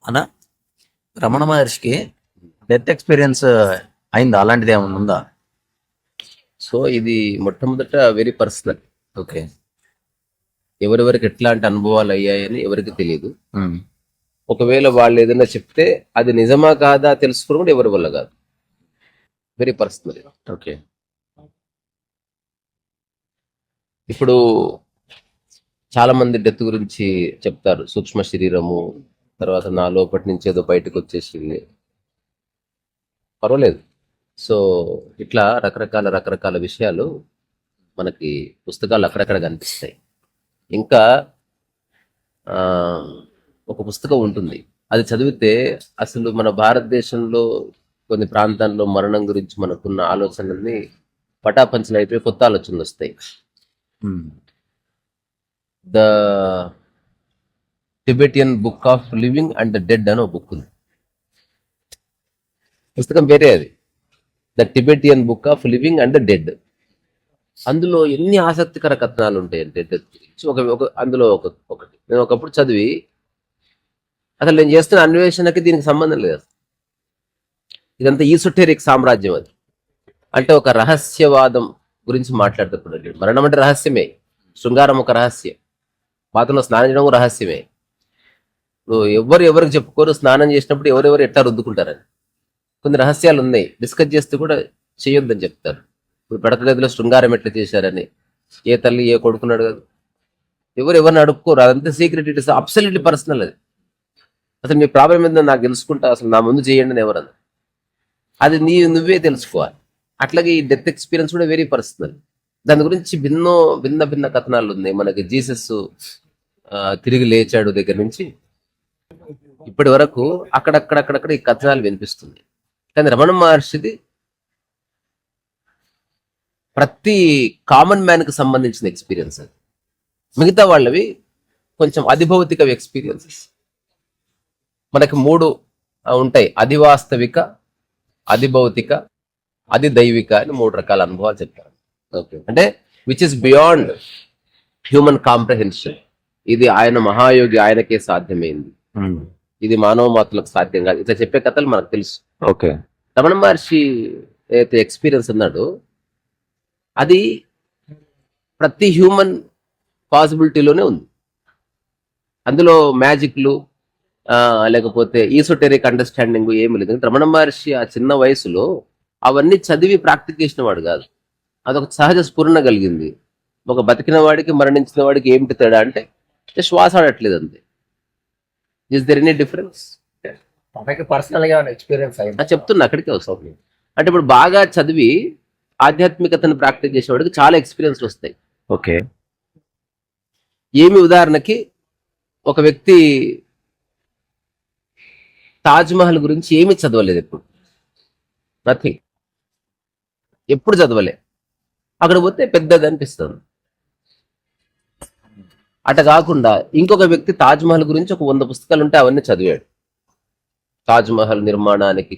అన్న రమణ మహర్షికి death experience అయిందా? అలాంటిది ఏమైనా ఉందా? సో ఇది మొట్టమొదట వెరీ పర్సనల్. ఓకే. ఎవరెవరికి ఎట్లాంటి అనుభవాలు అయ్యాయని ఎవరికి తెలియదు. ఉమ్. ఒకవేళ వాళ్ళు ఏదైనా చెప్తే అది నిజమా కాదా తెలుసుకోవడం కూడా ఎవరి వల్ల కాదు. Very personal. ఓకే. ఇప్పుడు చాలా మంది డెత్ గురించి చెప్తారు. సూక్ష్మ శరీరము, తర్వాత నా లోపటి నుంచి ఏదో బయటకు వచ్చేసింది. పర్వాలేదు. సో ఇట్లా రకరకాల విషయాలు మనకి పుస్తకాలు అక్కడక్కడ కనిపిస్తాయి. ఇంకా ఆ, ఒక పుస్తకం ఉంటుంది, అది చదివితే అసలు మన భారతదేశంలో కొన్ని ప్రాంతాల్లో మరణం గురించి మనకున్న ఆలోచనల్ని పటాపంచలు అయిపోయి కొత్త ఆలోచనలు వస్తాయి. Um. The Tibetan book of living and the dead అని ఒక బుక్ ఉంది. పుస్తకం వేరే అది, the Tibetan book of living and the dead. అందులో ఎన్ని ఆసక్తికర కథనాలు ఉంటాయంటే డెత్ గురించి. అందులో ఒకటి నేను ఒకప్పుడు చదివి అసలు నేను చేస్తున్న అన్వేషణకి దీనికి సంబంధం లేదు. ఇదంతా ఈసోటెరిక్ సామ్రాజ్యం. అది అంటే ఒక రహస్యవాదం గురించి మాట్లాడుతున్నప్పుడు మరణం అంటే రహస్యమే, శృంగారం ఒక రహస్యం, బాతులో స్నానం చేయడం కూడా రహస్యమే. ఎవరికి చెప్పుకోరు స్నానం చేసినప్పుడు ఎవరెవరు ఎట్లా రుద్దుకుంటారని. కొన్ని రహస్యాలు ఉన్నాయి, డిస్కస్ చేస్తూ కూడా చేయొద్దని చెప్తారు. ఇప్పుడు పడక గదిలో శృంగారం ఎట్లా చేశారని ఏ తల్లి ఏ కొడుకున్నాడు కదా, ఎవరిని అడుక్కోరు. అదంతా secret, it is absolutely personal. అది అసలు మీ ప్రాబ్లం ఏందో నాకు తెలుసుకుంటా, అసలు నా ముందు చేయండి అని ఎవరన్నా, అది నువ్వే తెలుసుకోవాలి. అట్లాగే ఈ డెత్ ఎక్స్పీరియన్స్ కూడా వెరీ పర్సనల్. దాని గురించి భిన్న కథనాలు ఉన్నాయి. మనకి జీసస్ తిరిగి లేచాడు దగ్గర నుంచి ఇప్పటి వరకు అక్కడక్కడ ఈ కథనాలు వినిపిస్తుంది. కానీ రమణ మహర్షిది ప్రతి కామన్ మ్యాన్ కి సంబంధించిన ఎక్స్పీరియన్స్ అది. మిగతా వాళ్ళవి కొంచెం అధిభౌతిక ఎక్స్పీరియన్సెస్. మనకి మూడు ఉంటాయి: అధివాస్తవిక, అధిభౌతిక, అది దైవిక అని మూడు రకాల అనుభవాలు చెప్తారు. ఓకే. అంటే which is beyond human comprehension. ఇది ఆయన మహాయోగి, ఆయనకే సాధ్యమైంది, ఉమ్. ఇది మానవ మాతలకు సాధ్యం కాదు. ఇట్లా చెప్పే కథలు మనకు తెలుసు. ఓకే. రమణ మహర్షి ఏదైతే ఎక్స్పీరియన్స్ ఉన్నాడో అది ప్రతి హ్యూమన్ పాసిబిలిటీలోనే ఉంది. అందులో మ్యాజిక్లు లేకపోతే ఈసోటెరిక్ అండర్స్టాండింగ్ ఏమి లేదు. రమణ మహర్షి ఆ చిన్న వయసులో అవన్నీ చదివి ప్రాక్టీస్ చేసిన వాడు కాదు. అదొక సహజ స్ఫురణ కలిగింది. ఒక బతికిన వాడికి మరణించిన వాడికి ఏమిటి తేడా అంటే శ్వాస ఆడట్లేదు అంతే. Is there any difference? Personal గా ఎక్స్పీరియన్స్ అయింది చెప్తున్నా, అక్కడికే వస్తాం. అంటే ఇప్పుడు బాగా చదివి ఆధ్యాత్మికతను ప్రాక్టీస్ చేసేవాడికి చాలా ఎక్స్పీరియన్స్ వస్తాయి. ఓకే. ఏమి ఉదాహరణకి ఒక వ్యక్తి తాజ్ మహల్ గురించి ఏమి చదవలేదు, ఎప్పుడు నథింగ్, ఎప్పుడు చదవలే. అక్కడ పోతే పెద్దది అనిపిస్తుంది. అట కాకుండా ఇంకొక వ్యక్తి తాజ్ మహల్ గురించి ఒక 100 పుస్తకాలు ఉంటే అవన్నీ చదివాడు. తాజ్ మహల్ నిర్మాణానికి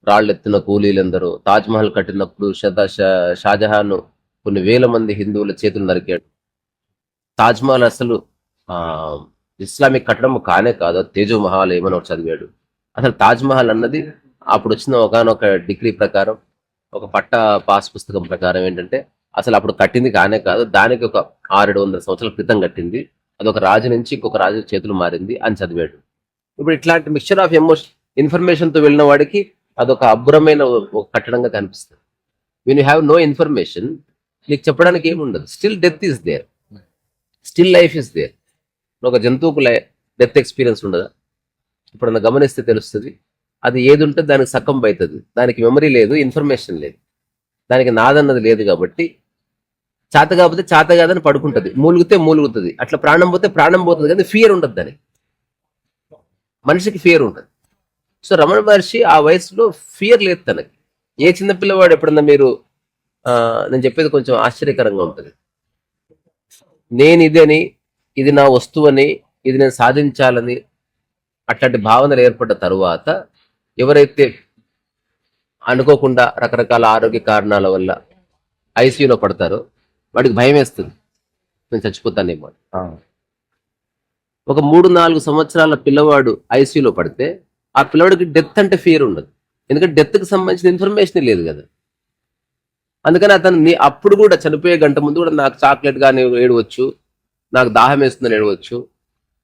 రాళ్ళెత్తిన కూలీలందరూ, తాజ్ మహల్ కట్టినప్పుడు షాజహాన్ కొన్ని వేల మంది హిందువుల చేతులు నరికాడు. తాజ్ మహల్ అసలు ఇస్లామిక్ కట్టడం కానే కాదు, తేజో మహల్ ఏమని ఒకటి చదివాడు. అసలు తాజ్ మహల్ అన్నది అప్పుడు వచ్చిన ఒకనొక డిగ్రీ ప్రకారం, ఒక పట్ట పాస్ పుస్తకం ప్రకారం ఏంటంటే అసలు అప్పుడు కట్టింది కానే కాదు, దానికి ఒక 600-700 సంవత్సరాల క్రితం కట్టింది, అది ఒక రాజు నుంచి ఇంకొక రాజు చేతులు మారింది అని చదివాడు. ఇప్పుడు ఇట్లాంటి మిక్చర్ ఆఫ్ ఇన్ఫర్మేషన్ తో వెళ్ళిన వాడికి అదొక అబ్బురమైన ఒక కట్టడంగా కనిపిస్తుంది. When you have no information, నీకు చెప్పడానికి ఏముండదు. Still death is there, still life is there. ఒక జంతువుకు డెత్ ఎక్స్పీరియన్స్ ఉండదా? ఇప్పుడు గమనిస్తే తెలుస్తుంది. అది ఏది ఉంటే దానికి సకంబ్ అవుతుంది. దానికి మెమరీ లేదు, ఇన్ఫర్మేషన్ లేదు, దానికి నాదన్నది లేదు. కాబట్టి చేత కాకపోతే చేత కాదని పడుకుంటుంది, మూలుగితే మూలుగుతుంది. అట్లా ప్రాణం పోతే ప్రాణం పోతుంది, కానీ ఫియర్ ఉండదు దానికి. మనిషికి ఫియర్ ఉంటుంది. సో రమణ మహర్షి ఆ వయసులో ఫియర్ లేదు తనకి. ఏ చిన్న పిల్లవాడు ఎప్పుడన్నా మీరు నేను చెప్పేది కొంచెం ఆశ్చర్యకరంగా ఉంటుంది. నేను ఇదని, ఇది నా వస్తువని, ఇది నేను సాధించాలని అట్లాంటి భావనలు ఏర్పడ్డ తరువాత ఎవరైతే అనుకోకుండా రకరకాల ఆరోగ్య కారణాల వల్ల ఐసీయూలో పడతారో వాడికి భయం వేస్తుంది, నేను చచ్చిపోతానేమో. ఒక 3-4 సంవత్సరాల పిల్లవాడు ఐసీయూలో పడితే ఆ పిల్లవాడికి డెత్ అంటే ఫియర్ ఉండదు, ఎందుకంటే డెత్కి సంబంధించిన ఇన్ఫర్మేషన్ లేదు కదా. అందుకని అతను అప్పుడు కూడా చనిపోయే గంట ముందు కూడా నాకు చాక్లెట్ కానీ ఏడవచ్చు, నాకు దాహం వేస్తుందని ఏడవచ్చు,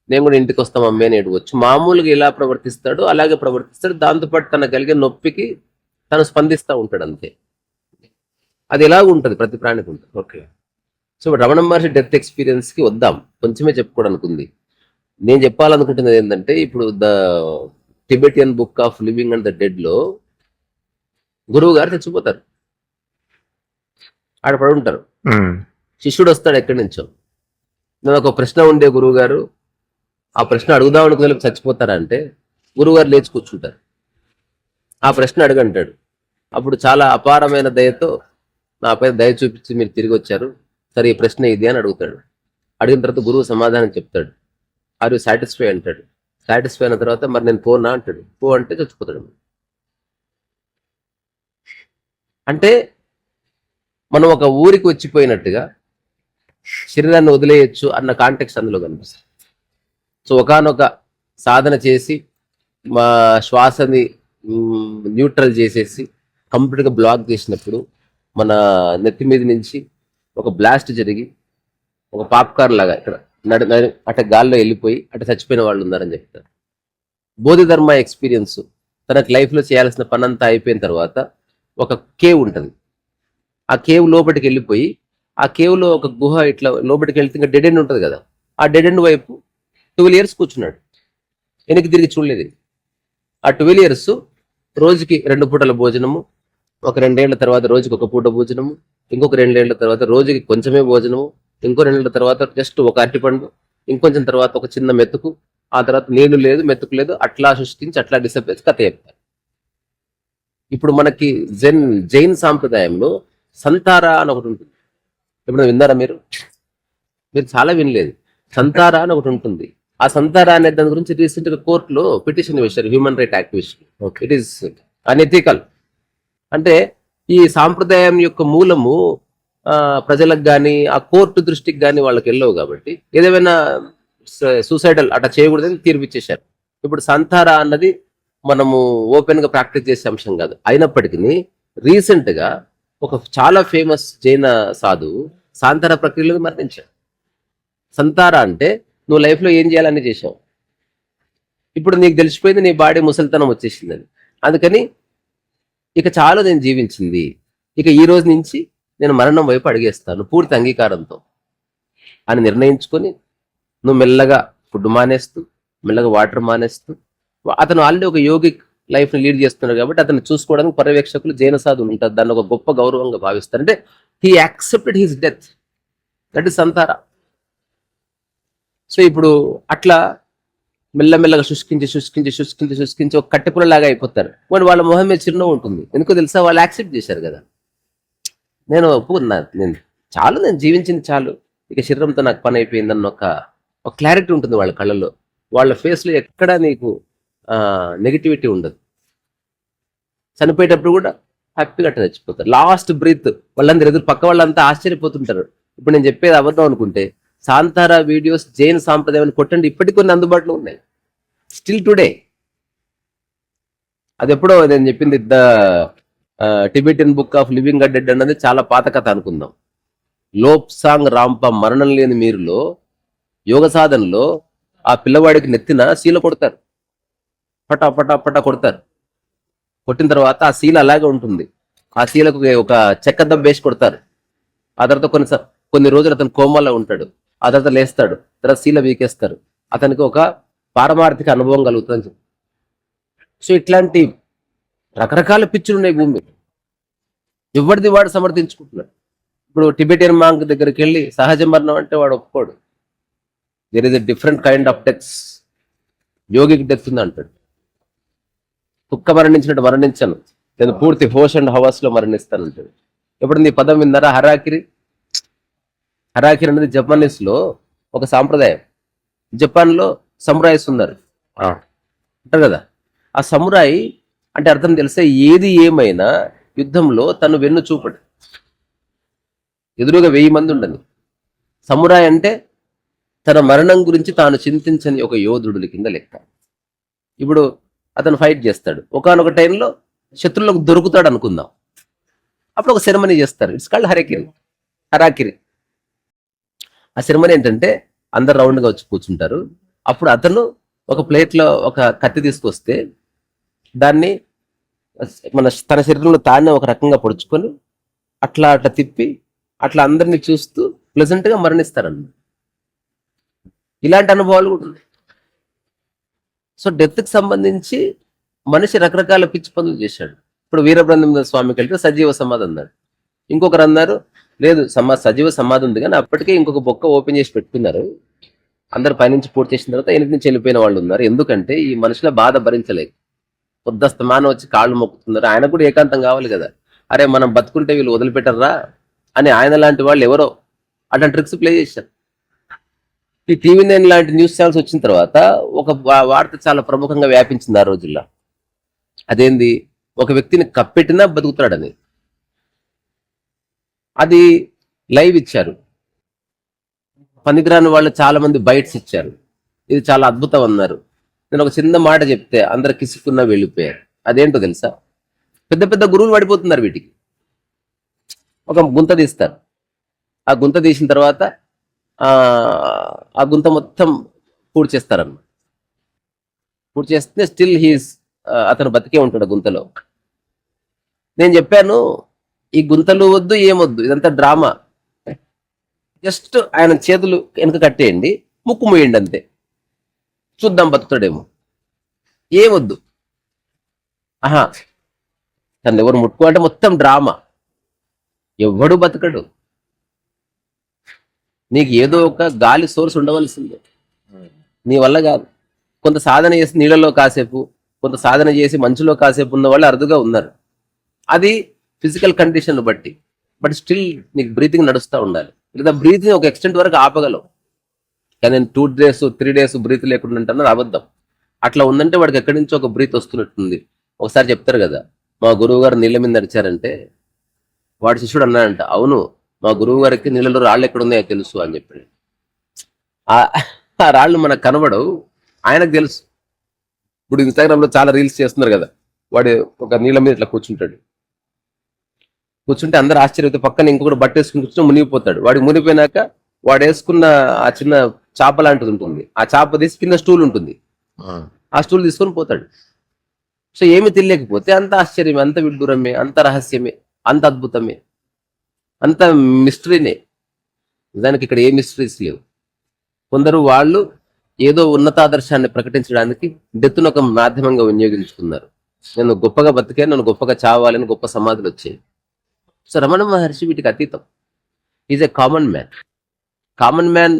నేను కూడా ఇంటికి వస్తాం అమ్మే అని ఏడవచ్చు. మామూలుగా ఎలా ప్రవర్తిస్తాడో అలాగే ప్రవర్తిస్తాడు. దాంతోపాటు తనకు కలిగే నొప్పికి తను స్పందిస్తూ ఉంటాడు, అంతే. అది ఎలాగ ఉంటుంది, ప్రతి ప్రాణికి ఉంటుంది. Okay. So Ramana Maharshi death ఎక్స్పీరియన్స్కి వద్దాం. కొంచెమే చెప్పుకోవడానికి ఉంది. నేను చెప్పాలనుకుంటున్నది ఏంటంటే, ఇప్పుడు the Tibetan book of living and the dead లో గురువు గారు చచ్చిపోతారు, ఆడ పడి ఉంటారు. శిష్యుడు వస్తాడు ఎక్కడి నుంచో, నేను ఒక ప్రశ్న ఉండే గురువు గారు, ఆ ప్రశ్న అడుగుదాం అనుకునే చచ్చిపోతారా అంటే గురువు గారు లేచి కూర్చుంటారు. ఆ ప్రశ్న అడగంటాడు. అప్పుడు చాలా అపారమైన దయతో నాపై దయ చూపించి మీరు తిరిగి వచ్చారు, సరే ఈ ప్రశ్న ఇది అని అడుగుతాడు. అడిగిన తర్వాత గురువు సమాధానం చెప్తాడు. ఆర్ యూ సాటిస్ఫై అంటాడు. సాటిస్ఫై అయిన తర్వాత మరి నేను పోనా అంటాడు. పో అంటే చచ్చిపోతాడు. అంటే మనం ఒక ఊరికి వచ్చిపోయినట్టుగా శరీరాన్ని వదిలేయచ్చు అన్న కాంటెక్స్ట్ అందులో కనిపిస్తుంది. సో ఒకానొక సాధన చేసి మా శ్వాసని న్యూట్రల్ చేసేసి కంప్లీట్గా బ్లాక్ చేసినప్పుడు మన నెత్తి మీద నుంచి ఒక బ్లాస్ట్ జరిగి ఒక పాప్కార్న్ లాగా ఇక్కడ అట గాల్లో వెళ్ళిపోయి అట చచ్చిపోయిన వాళ్ళు ఉన్నారని చెప్తారు. బోధిధర్మ ఎక్స్పీరియన్స్ తనకు లైఫ్లో చేయాల్సిన పని అంతా అయిపోయిన తర్వాత ఒక కేవ్ ఉంటుంది. ఆ కేవ్ లోపలికి వెళ్ళిపోయి ఆ కేవ్లో ఒక గుహ ఇట్లా లోపలికి వెళ్తే ఇంకా డెడ్ ఎండ్ ఉంటుంది కదా, ఆ డెడ్ ఎండ్ వైపు 12 years కూర్చున్నాడు. వెనక్కి తిరిగి చూడలేదు. ఆ 12 years రోజుకి 2 పూటల భోజనము, ఒక 2 ఏళ్ల తర్వాత రోజుకి 1 పూట భోజనము, ఇంకొక 2 ఏళ్ల తర్వాత రోజుకి కొంచెమే భోజనము, ఇంకో 2 ఏళ్ల తర్వాత జస్ట్ ఒక అరటిపండు, ఇంకొంచెం తర్వాత ఒక చిన్న మెతుకు, ఆ తర్వాత నీళ్లు లేదు మెతుకు లేదు, అట్లా సృష్టించి అట్లా డిసప్పేసి కథ చెప్తారు. ఇప్పుడు మనకి జైన్ సాంప్రదాయంలో సంతారా అని ఒకటి ఉంటుంది. ఇప్పుడు విన్నారా మీరు చాలా వినలేదు. సంతారా అని ఒకటి ఉంటుంది. ఆ సంతారా అనే దాని గురించి రీసెంట్ గా కోర్టులో పిటిషన్ వేశారు human right activist. It is unethical. అంటే ఈ సాంప్రదాయం యొక్క మూలము ప్రజలకు కానీ ఆ కోర్టు దృష్టికి కానీ వాళ్ళకి వెళ్ళవు కాబట్టి ఏదేమైనా సూసైడల్ అట్లా చేయకూడదని తీర్పిచ్చేశారు. ఇప్పుడు సంతారా అన్నది మనము ఓపెన్ గా ప్రాక్టీస్ చేసే అంశం కాదు. అయినప్పటికీ రీసెంట్ గా ఒక చాలా ఫేమస్ జైన సాధువు సాంతారా ప్రక్రియలో మరణించాడు. సంతారా అంటే నువ్వు లైఫ్లో ఏం చేయాలని చేసావు, ఇప్పుడు నీకు తెలిసిపోయింది నీ బాడీ ముసలితనం వచ్చేసిందని, అందుకని ఇక చాలు నేను జీవించింది, ఇక ఈ రోజు నుంచి నేను మరణం వైపు అడిగేస్తాను పూర్తి అంగీకారంతో అని నిర్ణయించుకొని నువ్వు మెల్లగా ఫుడ్ మానేస్తూ మెల్లగా వాటర్ మానేస్తూ, అతను ఆల్రెడీ ఒక యోగిక్ లైఫ్ని లీడ్ చేస్తున్నాడు కాబట్టి అతను చూసుకోవడానికి పర్యవేక్షకులు జైన సాధువులు ఉంటారు. దాన్ని ఒక గొప్ప గౌరవంగా భావిస్తారు. అంటే he accepted his death, that is Santhara. So ఇప్పుడు అట్లా మెల్లమెల్లగా శుష్కించి ఒక కట్టెపుల్లలాగా అయిపోతారు. వాడు వాళ్ళ మొహం మీద చిరునవ్వు ఉంటుంది. ఎందుకో తెలుసా, వాళ్ళు యాక్సెప్ట్ చేశారు కదా, నేను ఒప్పుకున్నా, నేను జీవించింది చాలు, ఇక శరీరంతో నాకు పని అయిపోయిందన్న ఒక క్లారిటీ ఉంటుంది వాళ్ళ కళ్ళల్లో. వాళ్ళ ఫేస్లో ఎక్కడా నీకు నెగిటివిటీ ఉండదు. చనిపోయేటప్పుడు కూడా హ్యాపీగా అట్లా చచ్చిపోతారు. లాస్ట్ బ్రీత్ వాళ్ళందరూ ఎదురు పక్క వాళ్ళంతా ఆశ్చర్యపోతుంటారు. ఇప్పుడు నేను చెప్పేది అబద్ధం అనుకుంటే సాంతారా వీడియోస్ జైన్ సాంప్రదాయాన్ని కొట్టండి, ఇప్పటికి కొన్ని అందుబాటులో ఉన్నాయి స్టిల్ టుడే. అది ఎప్పుడో నేను చెప్పింది the Tibetan book of living and dead అన్నది చాలా పాత కథ అనుకుందాం. లోప్సాంగ్ రాంప మరణం లేని మీరులో యోగ సాధనలో ఆ పిల్లవాడికి నెత్తిన శీల కొడతారు, పటా పటా పటా కొడతారు. కొట్టిన తర్వాత ఆ శీల అలాగే ఉంటుంది. ఆ శీలకు ఒక చెక్క దబ్బేసి కొడతారు. ఆ తర్వాత కొన్ని రోజులు అతను కోమాలో ఉంటాడు. ఆ తర్వాత లేస్తాడు. తర్వాత శీల వీకేస్తారు. అతనికి ఒక పారమార్థిక అనుభవం కలుగుతుంది. సో ఇట్లాంటి రకరకాల పిచ్చులు ఉన్నాయి భూమి. ఎవరిది వాడు సమర్థించుకుంటున్నాడు. ఇప్పుడు టిబెటియన్ మాంక్ దగ్గరికి వెళ్ళి సహజ మరణం అంటే వాడు ఒప్పుకోడు. There is a different kind of deaths. Yogic death ఉంది అంటాడు. కుక్క మరణించినట్టు మరణించను, నేను పూర్తి హోష్ అండ్ హవాస్ లో మరణిస్తాను అంటాడు. ఎప్పుడు నీ పదం విన్నారా? హరాకిరి అనేది జపనీస్ లో ఒక సాంప్రదాయం. జపాన్ లో సమురాయిస్ ఉన్నారు అంటారు కదా. ఆ సమురాయి అంటే అర్థం తెలిసే, ఏది ఏమైనా యుద్ధంలో తను వెన్ను చూపడు. ఎదురుగా 1000 మంది ఉండని సమురాయి అంటే తన మరణం గురించి తాను చింతించని ఒక యోధుడి కింద లెక్క. ఇప్పుడు అతను ఫైట్ చేస్తాడు, ఒకానొక టైంలో శత్రువులకు దొరుకుతాడు అనుకుందాం, అప్పుడు ఒక సెరమనీ చేస్తారు, ఇట్స్ కాల్డ్ హరాకిరి. ఆ సెరమనీ ఏంటంటే అందరు రౌండ్గా వచ్చి కూర్చుంటారు. అప్పుడు అతను ఒక ప్లేట్లో ఒక కత్తి తీసుకొస్తే దాన్ని తన శరీరంలో తానే ఒక రకంగా పొడుచుకొని అట్లా తిప్పి అట్లా అందరినీ చూస్తూ ప్లెజెంట్ గా మరణిస్తారన్నమాట. ఇలాంటి అనుభవాలు కూడా ఉన్నాయి. సో డెత్ కి సంబంధించి మనిషి రకరకాల పిచ్చి పనులు చేశాడు. ఇప్పుడు వీరబ్రహ్మేంద్ర స్వామికి వెళ్తే సజీవ సమాధి అన్నాడు, ఇంకొకరు అన్నారు లేదు సజీవ సమాధి ఉంది కానీ అప్పటికే ఇంకొక బొక్క ఓపెన్ చేసి పెట్టుకున్నారు, అందరు పైనుంచి పూర్తి చేసిన తర్వాత వెనక నుంచి వెళ్ళిపోయిన వాళ్ళు ఉన్నారు, ఎందుకంటే ఈ మనుషుల బాధ భరించలేక పొద్దుస్తమానం వచ్చి కాళ్ళు మొక్కుతున్నారు, ఆయన కూడా ఏకాంతం కావాలి కదా, అరే మనం బతుకుంటే వీళ్ళు వదిలిపెట్టర్రా అని ఆయన లాంటి వాళ్ళు ఎవరో అట్లాంటి ట్రిక్స్ ప్లే చేశారు. ఈ టీవీ నైన్ లాంటి న్యూస్ ఛానల్స్ వచ్చిన తర్వాత ఒక వార్త చాలా ప్రముఖంగా వ్యాపించింది ఆ రోజుల్లో. అదేంది, ఒక వ్యక్తిని కప్పెట్టినా బతుకుతాడని. అది లైవ్ ఇచ్చారు, పనికిరాని వాళ్ళు చాలా మంది బైట్స్ ఇచ్చారు, ఇది చాలా అద్భుతం అన్నారు. నేను ఒక చిన్న మాట చెప్తే అందరు కిసుకున్నా వెళ్ళిపోయారు. అదేంటో తెలుసా, పెద్ద పెద్ద గురువులు పడిపోతున్నారు వీటికి. ఒక గుంత తీస్తారు, ఆ గుంత తీసిన తర్వాత ఆ గుంత మొత్తం పూర్తి చేస్తారన్నమాట. పూర్తి చేస్తే స్టిల్ అతను బతికే ఉంటాడు గుంతలో. నేను చెప్పాను ఈ గుంతలు వద్దు ఏమొద్దు, ఇదంతా డ్రామా, జస్ట్ ఆయన చేతులు వెనక కట్టేయండి, ముక్కు మూయండి అంతే, చూద్దాం బతుకుతాడేమో, ఏమొద్దు. ఆహా తను ఎవరు ముట్టుకో అంటే మొత్తం డ్రామా, ఎవడు బతకడు. నీకు ఏదో ఒక గాలి సోర్స్ ఉండవలసిందే, నీ వల్ల కాదు. కొంత సాధన చేసి నీళ్ళలో కాసేపు, కొంత సాధన చేసి మంచులో కాసేపు ఉన్న వాళ్ళు అరుదుగా ఉన్నారు, అది ఫిజికల్ కండిషన్ బట్టి. బట్ స్టిల్ నీకు బ్రీతింగ్ నడుస్తూ ఉండాలి, లేదా బ్రీతింగ్ ఒక ఎక్స్టెంట్ వరకు ఆపగలవు. కానీ నేను 2 days 3 days బ్రీత్ లేకుండా ఉంటున్నది అబద్ధం. అట్లా ఉందంటే వాడికి ఎక్కడి నుంచో ఒక బ్రీత్ వస్తున్నట్టుంది. ఒకసారి చెప్తారు కదా, మా గురువు గారు నీళ్ళ మీద నడిచారంటే వాడి శిష్యుడు అన్నాడంట, అవును మా గురువు గారికి నీళ్ళలో రాళ్ళు ఎక్కడ ఉన్నాయో తెలుసు అని చెప్పాడు. ఆ రాళ్ళు మనకు కనబడవు, ఆయనకు తెలుసు. ఇప్పుడు ఇన్స్టాగ్రామ్ లో చాలా రీల్స్ చేస్తున్నారు కదా, వాడు ఒక నీళ్ళ మీద ఇట్లా కూర్చుంటాడు, కూర్చుంటే అందరు ఆశ్చర్యపోతే పక్కన ఇంకొకటి బట్ట వేసుకుని కూర్చుని మునిగిపోతాడు. వాడికి మునిగిపోయినాక వాడు వేసుకున్న ఆ చిన్న చాప లాంటిది ఉంటుంది, ఆ చాప తీసి కింద స్టూల్ ఉంటుంది, ఆ స్టూల్ తీసుకొని పోతాడు. సో ఏమి తెలియకపోతే అంత ఆశ్చర్యమే, అంత విడ్డూరమే, అంత రహస్యమే, అంత అద్భుతమే, అంత మిస్టరీనే. దానికి ఇక్కడ ఏ మిస్టరీస్ లేవు. కొందరు వాళ్ళు ఏదో ఉన్నతాదర్శాన్ని ప్రకటించడానికి డెత్తును ఒక మాధ్యమంగా వినియోగించుకున్నారు. నేను గొప్పగా బతికే, నన్ను గొప్పగా చావాలని గొప్ప సమాధులు వచ్చాయి. సో రమణ మహర్షి వీటికి అతీతం. Is a common man. Common man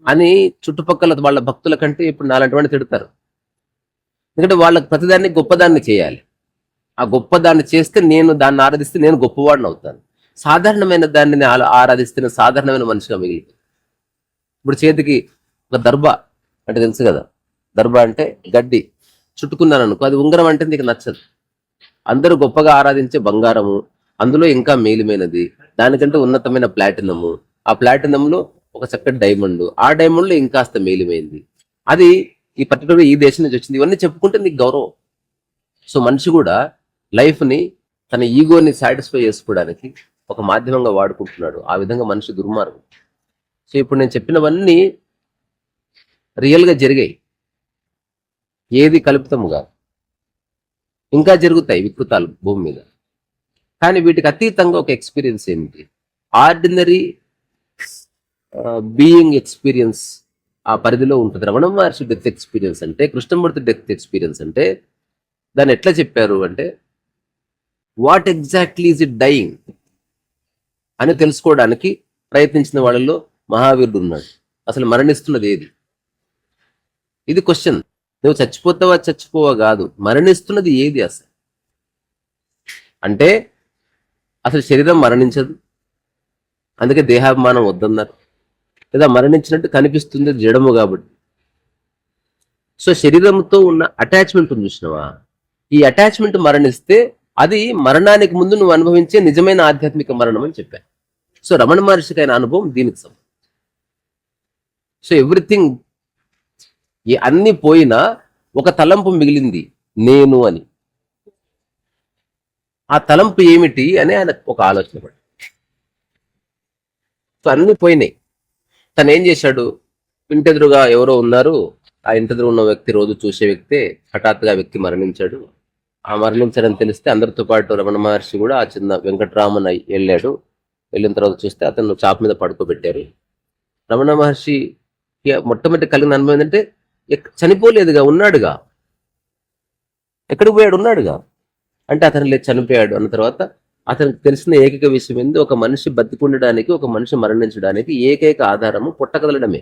అని చుట్టుపక్కల వాళ్ళ భక్తుల కంటే ఇప్పుడు నాలాంటి వాడిని తిడతారు. ఎందుకంటే వాళ్ళకి ప్రతిదాన్ని గొప్పదాన్ని చేయాలి. ఆ గొప్పదాన్ని చేస్తే నేను దాన్ని ఆరాధిస్తే నేను గొప్పవాడిని అవుతాను. సాధారణమైన దాన్ని ఆరాధిస్తే సాధారణమైన మనిషిగా మిగిలి. ఇప్పుడు చేతికి ఒక దర్భ అంటే తెలుసు కదా, దర్భ అంటే గడ్డి చుట్టుకున్నాను అనుకో, అది ఉంగరం అంటే నీకు నచ్చదు. అందరూ గొప్పగా ఆరాధించే బంగారము, అందులో ఇంకా మేలిమైనది, దానికంటే ఉన్నతమైన ప్లాటినము, ఆ ప్లాటినంలో ఒక చక్కటి డైమండ్, ఆ డైమండ్ లో ఇంకాస్త మేలిమైంది, అది ఈ పర్టికులర్ ఈ దేశం నుంచి వచ్చింది. ఇవన్నీ చెప్పుకుంటే నీకు గౌరవం. సో మనిషి కూడా లైఫ్ ని తన ఈగోని సాటిస్ఫై చేసుకోవడానికి ఒక మాధ్యమంగా వాడుకుంటున్నాడు. ఆ విధంగా మనిషి దుర్మార్గం. సో ఇప్పుడు నేను చెప్పినవన్నీ రియల్ గా జరిగాయి, ఏది కల్పితము కాదు. ఇంకా జరుగుతాయి వికృతాలు భూమి మీద. కానీ వీటికి అతీతంగా ఒక ఎక్స్పీరియన్స్ ఏమిటి, ఆర్డినరీ బీయింగ్ ఎక్స్పీరియన్స్ ఆ పరిధిలో ఉంటుంది. రమణ మహర్షి డెత్ ఎక్స్పీరియన్స్ అంటే, కృష్ణమూర్తి డెత్ ఎక్స్పీరియన్స్ అంటే దాన్ని ఎట్లా చెప్పారు అంటే, what exactly is it dying అని తెలుసుకోవడానికి ప్రయత్నించిన వాళ్ళలో మహావీరుడు ఉన్నాడు. అసలు మరణిస్తున్నది ఏది, ఇది క్వశ్చన్. నువ్వు చచ్చిపోతావా చచ్చిపోవా కాదు, మరణిస్తున్నది ఏది అసలు అంటే. అసలు శరీరం మరణించదు, అందుకే దేహాభిమానం వద్దన్నారు. లేదా మరణించినట్టు కనిపిస్తుంది జడము కాబట్టి. సో శరీరంతో ఉన్న అటాచ్మెంట్ ఉంది చూసినవా, ఈ అటాచ్మెంట్ మరణిస్తే అది మరణానికి ముందు నువ్వు అనుభవించే నిజమైన ఆధ్యాత్మిక మరణం అని చెప్పాను. సో రమణ మహర్షికి అయిన అనుభవం దీనికి సంబంధం. సో ఎవ్రీథింగ్ అన్ని పోయినా ఒక తలంపు మిగిలింది, నేను అని. ఆ తలంపు ఏమిటి అని ఆయన ఒక ఆలోచన పడి, సో అన్ని పోయినాయి. తను ఏం చేశాడు, ఇంటెదురుగా ఎవరో ఉన్నారు, ఆ ఇంటెదురు ఉన్న వ్యక్తి రోజు చూసే వ్యక్తే, హఠాత్తుగా ఆ వ్యక్తి మరణించాడు. ఆ మరణించాడని తెలిస్తే అందరితో పాటు రమణ మహర్షి కూడా ఆ చిన్న వెంకటరామన్ వెళ్ళాడు. వెళ్ళిన తర్వాత చూస్తే అతను చాప మీద పడుకోబెట్టారు. రమణ మహర్షి మొట్టమొదటి కలిగిన అనుభవం ఏంటంటే చనిపోలేదుగా, ఉన్నాడుగా. ఎక్కడికి పోయాడు, ఉన్నాడుగా. అంటే అతను లేదు చనిపోయాడు అన్న తర్వాత అతనికి తెలిసిన ఏకైక విషయం ఏంది, ఒక మనిషి బతికుండడానికి, ఒక మనిషి మరణించడానికి ఏకైక ఆధారము పొట్ట కదలడమే.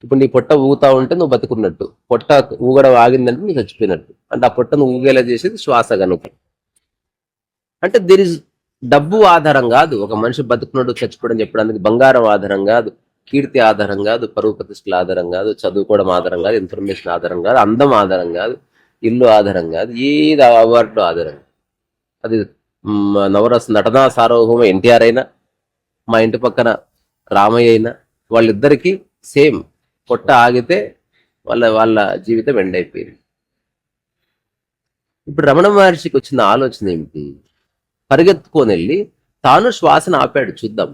ఇప్పుడు నీ పొట్ట ఊగుతా ఉంటే నువ్వు బతుకున్నట్టు, పొట్ట ఊగడం ఆగిందంటే నువ్వు చచ్చిపోయినట్టు. అంటే ఆ పొట్టను ఊగేలా చేసేది శ్వాస కనుక. అంటే దేర్ ఇస్ డబ్బు ఆధారం కాదు ఒక మనిషి బతుకున్నాడు చచ్చిపోవడం చెప్పడానికి, బంగారం ఆధారం కాదు, కీర్తి ఆధారం కాదు, పరువు ప్రతిష్టల ఆధారం కాదు, చదువుకోవడం ఆధారం కాదు, ఇన్ఫర్మేషన్ ఆధారం కాదు, అందం ఆధారం కాదు, ఇల్లు ఆధారం కాదు, ఏది అవార్డు ఆధారం. అది నవరస నటనా సార్వభౌమ ఎన్టీఆర్ అయినా, మా ఇంటి పక్కన రామయ్య అయినా, వాళ్ళిద్దరికీ సేమ్, పొట్ట ఆగితే వాళ్ళ జీవితం ఎండ్ అయిపోయింది. ఇప్పుడు రమణ మహర్షికి వచ్చిన ఆలోచన ఏమిటి, పరిగెత్తుకొని వెళ్ళి తాను శ్వాసను ఆపాడు చూద్దాం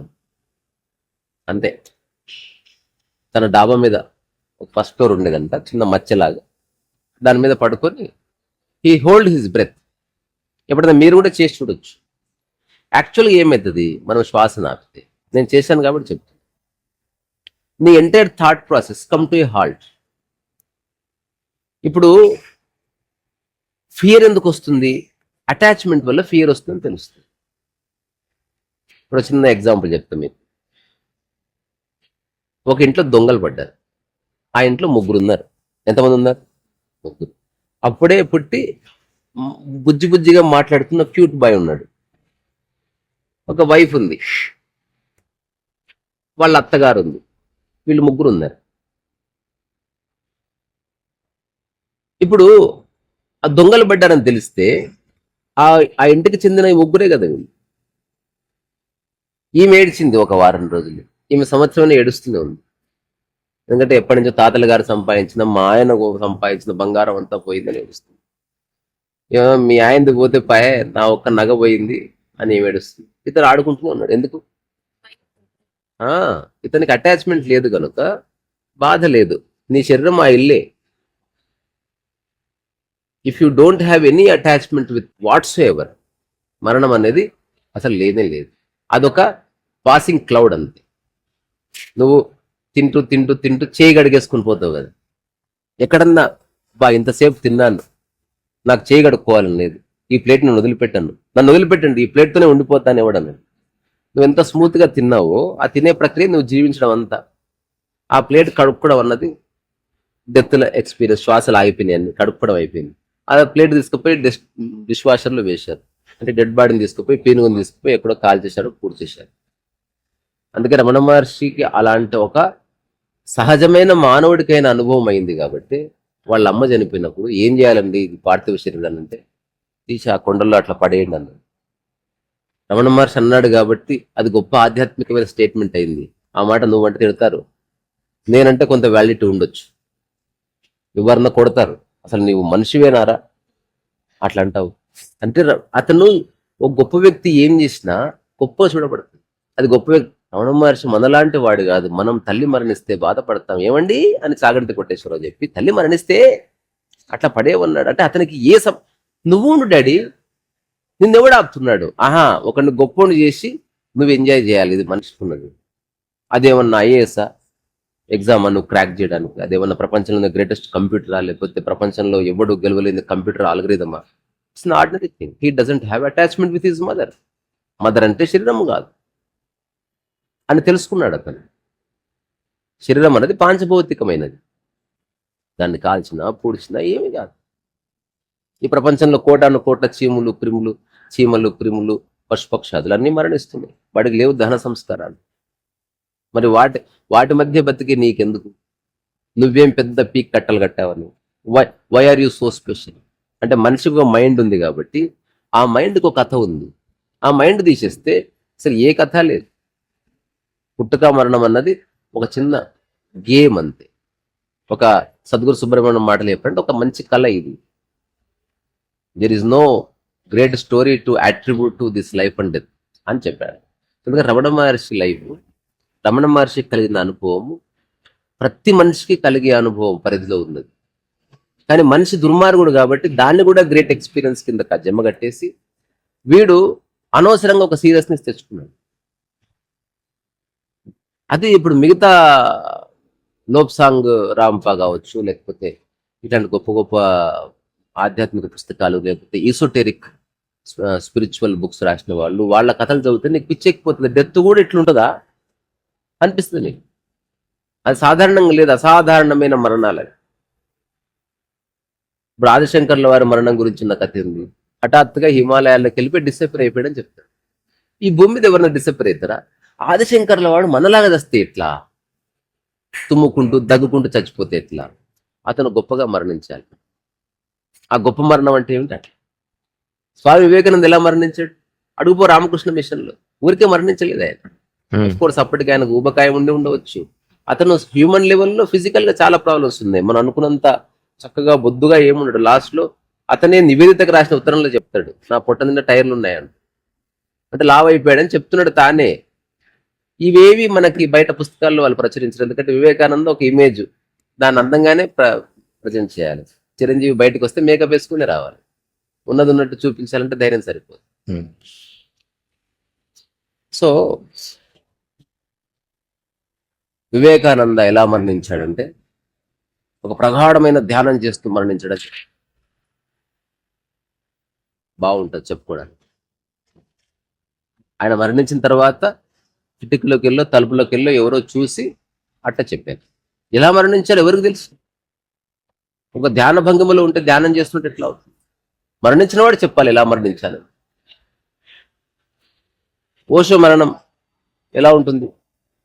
అంతే. తన డాబా మీద ఒక ఫస్ట్ ఫ్లోర్ ఉండేదంట, చిన్న మచ్చలాగా, దాని మీద పడుకొని హీ హోల్డ్ హిజ్ బ్రెత్. ఎప్పుడైనా మీరు కూడా చేసి చూడొచ్చు. యాక్చువల్గా ఏమవుతుంది, మనం శ్వాసను ఆపితే, నేను చేశాను కాబట్టి చెప్తాను, నీ entire thought process come to A halt. ఇప్పుడు ఫియర్ ఎందుకు వస్తుంది, అటాచ్మెంట్ వల్ల ఫియర్ వస్తుందని తెలుస్తుంది. ఇప్పుడు చిన్న ఎగ్జాంపుల్ చెప్తాను మీకు. ఒక ఇంట్లో దొంగలు పడ్డారు, ఆ ఇంట్లో ముగ్గురు ఉన్నారు. ఎంతమంది ఉన్నారు, ముగ్గురు. అప్పుడే పుట్టి బుజ్జి బుజ్జిగా మాట్లాడుతున్న క్యూట్ బాయ్ ఉన్నాడు, ఒక వైఫ్ ఉంది, వాళ్ళ అత్తగారు ఉంది, వీళ్ళు ముగ్గురు ఉన్నారు. ఇప్పుడు ఆ దొంగలు పడ్డారని తెలిస్తే ఆ ఇంటికి చెందిన ఈ ముగ్గురే కదా వీళ్ళు. ఈమె ఏడ్చింది ఒక వారం రోజులు, ఈమె సంవత్సరం ఏడుస్తూనే ఉంది. ఎందుకంటే ఎప్పటి నుంచో తాతల గారు సంపాదించిన, మా ఆయన సంపాదించిన బంగారం అంతా పోయిందని ఏడుస్తుంది. మీ ఆయనది పోతే పాయే, నా ఒక్క నగ పోయింది అని ఏమి ఏడుస్తుంది. ఇతను ఆడుకుంటూ ఉన్నాడు. ఎందుకు, ఇతనికి అటాచ్మెంట్ లేదు కనుక బాధ లేదు. నీ శరీరం ఆ ఇల్లే. If you don't have any attachment with what's ever, మరణం అనేది అసలు లేనే లేదు. అదొక పాసింగ్ క్లౌడ్ అంతే. నువ్వు తింటూ తింటూ తింటూ చేయి గడిగేసుకుని పోతావు కదా. ఎక్కడన్నా ఇంతసేపు తిన్నాను, నాకు చేయి గడుక్కోవాలని లేదు, ఈ ప్లేట్ నేను వదిలిపెట్టాను, నన్ను వదిలిపెట్టండి, ఈ ప్లేట్తోనే ఉండిపోతాను ఇవ్వడను. నువ్వు ఎంత స్మూత్గా తిన్నావో ఆ తినే ప్రక్రియ నువ్వు జీవించడం అంతా. ఆ ప్లేట్ కడుక్కోవడం అన్నది డెత్ల ఎక్స్పీరియన్స్. శ్వాసలు ఆగిపోయినాయి, కడుక్కోవడం అయిపోయింది. ఆ ప్లేట్ తీసుకుపోయి డిష్ వాషర్లో వేశారు. అంటే డెడ్ బాడీని తీసుకుపోయి, పీనుగుని తీసుకుపోయి ఎక్కడో కాల్ చేశారు, పూర్తి చేశారు. అందుకే రమణ మహర్షికి అలాంటి ఒక సహజమైన మానవుడికైన అనుభవం అయింది కాబట్టి వాళ్ళ అమ్మ చనిపోయినప్పుడు ఏం చేయాలండి ఇది పార్థివ శరీరాన్ని అంటే తీసి ఆ కొండల్లో అట్లా పడేయండి అన్నాడు. రమణ మహర్షి అన్నాడు కాబట్టి అది గొప్ప ఆధ్యాత్మికమైన స్టేట్మెంట్ అయింది. ఆ మాట నువ్వంటే తిడతారు, నేనంటే కొంత వ్యాలిటీ ఉండొచ్చు, ఎవరన్నా కొడతారు, అసలు నీవు మనిషివేనారా అట్లా అంటావు. అంటే అతను ఒక గొప్ప వ్యక్తి ఏం చేసినా గొప్ప చూడబడుతుంది. అది గొప్ప వ్యక్తి. రమణ మహర్షి మనలాంటి వాడు కాదు. మనం తల్లి మరణిస్తే బాధపడతాం, ఏమండి అని చాగంటి కొట్టేశ్వరరావు చెప్పి తల్లి మరణిస్తే అట్లా పడేవన్నాడు. అంటే అతనికి నువ్వు డాడీ, నిన్నెవడు ఆపుతున్నాడు? ఒకరిని గొప్పని చేసి నువ్వు ఎంజాయ్ చేయాలి, ఇది మనిషికి ఉన్నది. అదేమన్నా ఐఏఎస్ఆ ఎగ్జామ్ నువ్వు క్రాక్ చేయడానికి, అదేమన్నా ప్రపంచంలో గ్రేటెస్ట్ కంప్యూటరా, లేకపోతే ప్రపంచంలో ఎవడు గెలవలేని కంప్యూటర్ ఆల్గరిథమా? It's an ordinary thing. He doesn't have attachment with his mother. Mother అంటే శరీరం కాదు అని తెలుసుకున్నాడు అతను. శరీరం అనేది పాంచభౌతికమైనది, దాన్ని కాల్చినా పూడ్చినా ఏమి కాదు. ఈ ప్రపంచంలో కోటాను కోట్ల చీమలు క్రిములు పశుపక్షాదులు అన్నీ మరణిస్తున్నాయి, వాటికి లేవు దహన సంస్కారాలు. మరి వాటి మధ్య బతికి నీకెందుకు? నువ్వేం పెద్ద పీక్ కట్టలు కట్టావని? Why are you so special? అంటే మనిషికి ఒక మైండ్ ఉంది కాబట్టి ఆ మైండ్కి ఒక కథ ఉంది. ఆ మైండ్ తీసేస్తే అసలు ఏ కథ లేదు. పుట్టుక మరణం అన్నది ఒక చిన్న గేమ్ అంతే. ఒక సద్గురు సుబ్రహ్మణ్యం మాటలు చెప్పంటే ఒక మంచి కళ ఇది. There is no great story to attribute to this life and death అని చెప్పాడు. ఎందుకంటే రమణ మహర్షి లైఫ్, రమణ మహర్షికి కలిగిన అనుభవము ప్రతి మనిషికి కలిగే అనుభవం పరిధిలో ఉన్నది. కానీ మనిషి దుర్మార్గుడు కాబట్టి దాన్ని కూడా గ్రేట్ ఎక్స్పీరియన్స్ కింద జమ కట్టేసి వీడు అనవసరంగా ఒక సీరియస్నెస్ తెచ్చుకున్నాడు. అది ఇప్పుడు మిగతా లోప్సాంగ్ రాంపా కావచ్చు, లేకపోతే ఇట్లాంటి గొప్ప గొప్ప ఆధ్యాత్మిక పుస్తకాలు, లేకపోతే ఈసోటెరిక్ స్పిరిచువల్ బుక్స్ రాసిన వాళ్ళు, వాళ్ళ కథలు చదివితే నీకు పిచ్చెక్కిపోతుంది. డెత్ కూడా ఇట్లుంటుందా అనిపిస్తుంది నీకు. అది సాధారణంగా లేదు, అసాధారణమైన మరణాలు. ఇప్పుడు ఆదిశంకర్ల వారి మరణం గురించి ఉన్న కథ ఉంది. హఠాత్తుగా హిమాలయాల్లోకి వెళ్ళిపోయి డిసప్పేర్ అయిపోయాడని చెప్తాడు. ఈ భూమి మీద ఎవరన్నా డిసప్పేర్ అవుతారా? ఆదిశంకర్ల వాడు మనలాగా వస్తే ఎట్లా, తుమ్ముకుంటూ దగ్గుకుంటూ చచ్చిపోతే ఎట్లా? అతను గొప్పగా మరణించాలి. ఆ గొప్ప మరణం అంటే ఏమిటి? అట్లా స్వామి వివేకానంద ఎలా మరణించాడు? అడుగుపో రామకృష్ణ మిషన్లో. ఊరికే మరణించలేదు ఆయన. కోర్స్ అప్పటికి ఆయనకు ఊబకాయం ఉండవచ్చు. అతను హ్యూమన్ లెవెల్లో ఫిజికల్ గా చాలా ప్రాబ్లమ్స్ ఉన్నాయి. మనం అనుకున్నంత చక్కగా బొద్దుగా ఏముండడు. లాస్ట్ లో అతనే నివేదితకు రాసిన ఉత్తరంలో చెప్తాడు, నా పొట్ట నిండా టైర్లు ఉన్నాయని. అంటే లావ్ అయిపోయాడని చెప్తున్నాడు తానే. ఇవేవి మనకి బయట పుస్తకాల్లో వాళ్ళు ప్రచురించారు. ఎందుకంటే వివేకానంద ఒక ఇమేజ్, దాన్ని అందంగానే ప్రజెంట్ చేయాలి. చిరంజీవి బయటకు వస్తే మేకప్ వేసుకునే రావాలి. ఉన్నది ఉన్నట్టు చూపించాలంటే ధైర్యం సరిపోదు. సో వివేకానంద ఎలా మరణించాడంటే ఒక ప్రగాఢమైన ధ్యానం చేస్తూ మరణించడం బాగుంటుంది చెప్పుకోవడానికి. ఆయన మరణించిన తర్వాత కిటికీలోకి వెళ్ళో తలుపులోకి వెళ్ళో ఎవరో చూసి అట్ట చెప్పారు. ఎలా మరణించాలో ఎవరికి తెలుసు? ఒక ధ్యాన భంగిమలో ఉంటే ధ్యానం చేస్తుంటే ఎట్లా అవుతుంది? మరణించిన వాడు చెప్పాలి ఎలా మరణించాలి. ఓషో మరణం ఎలా ఉంటుంది?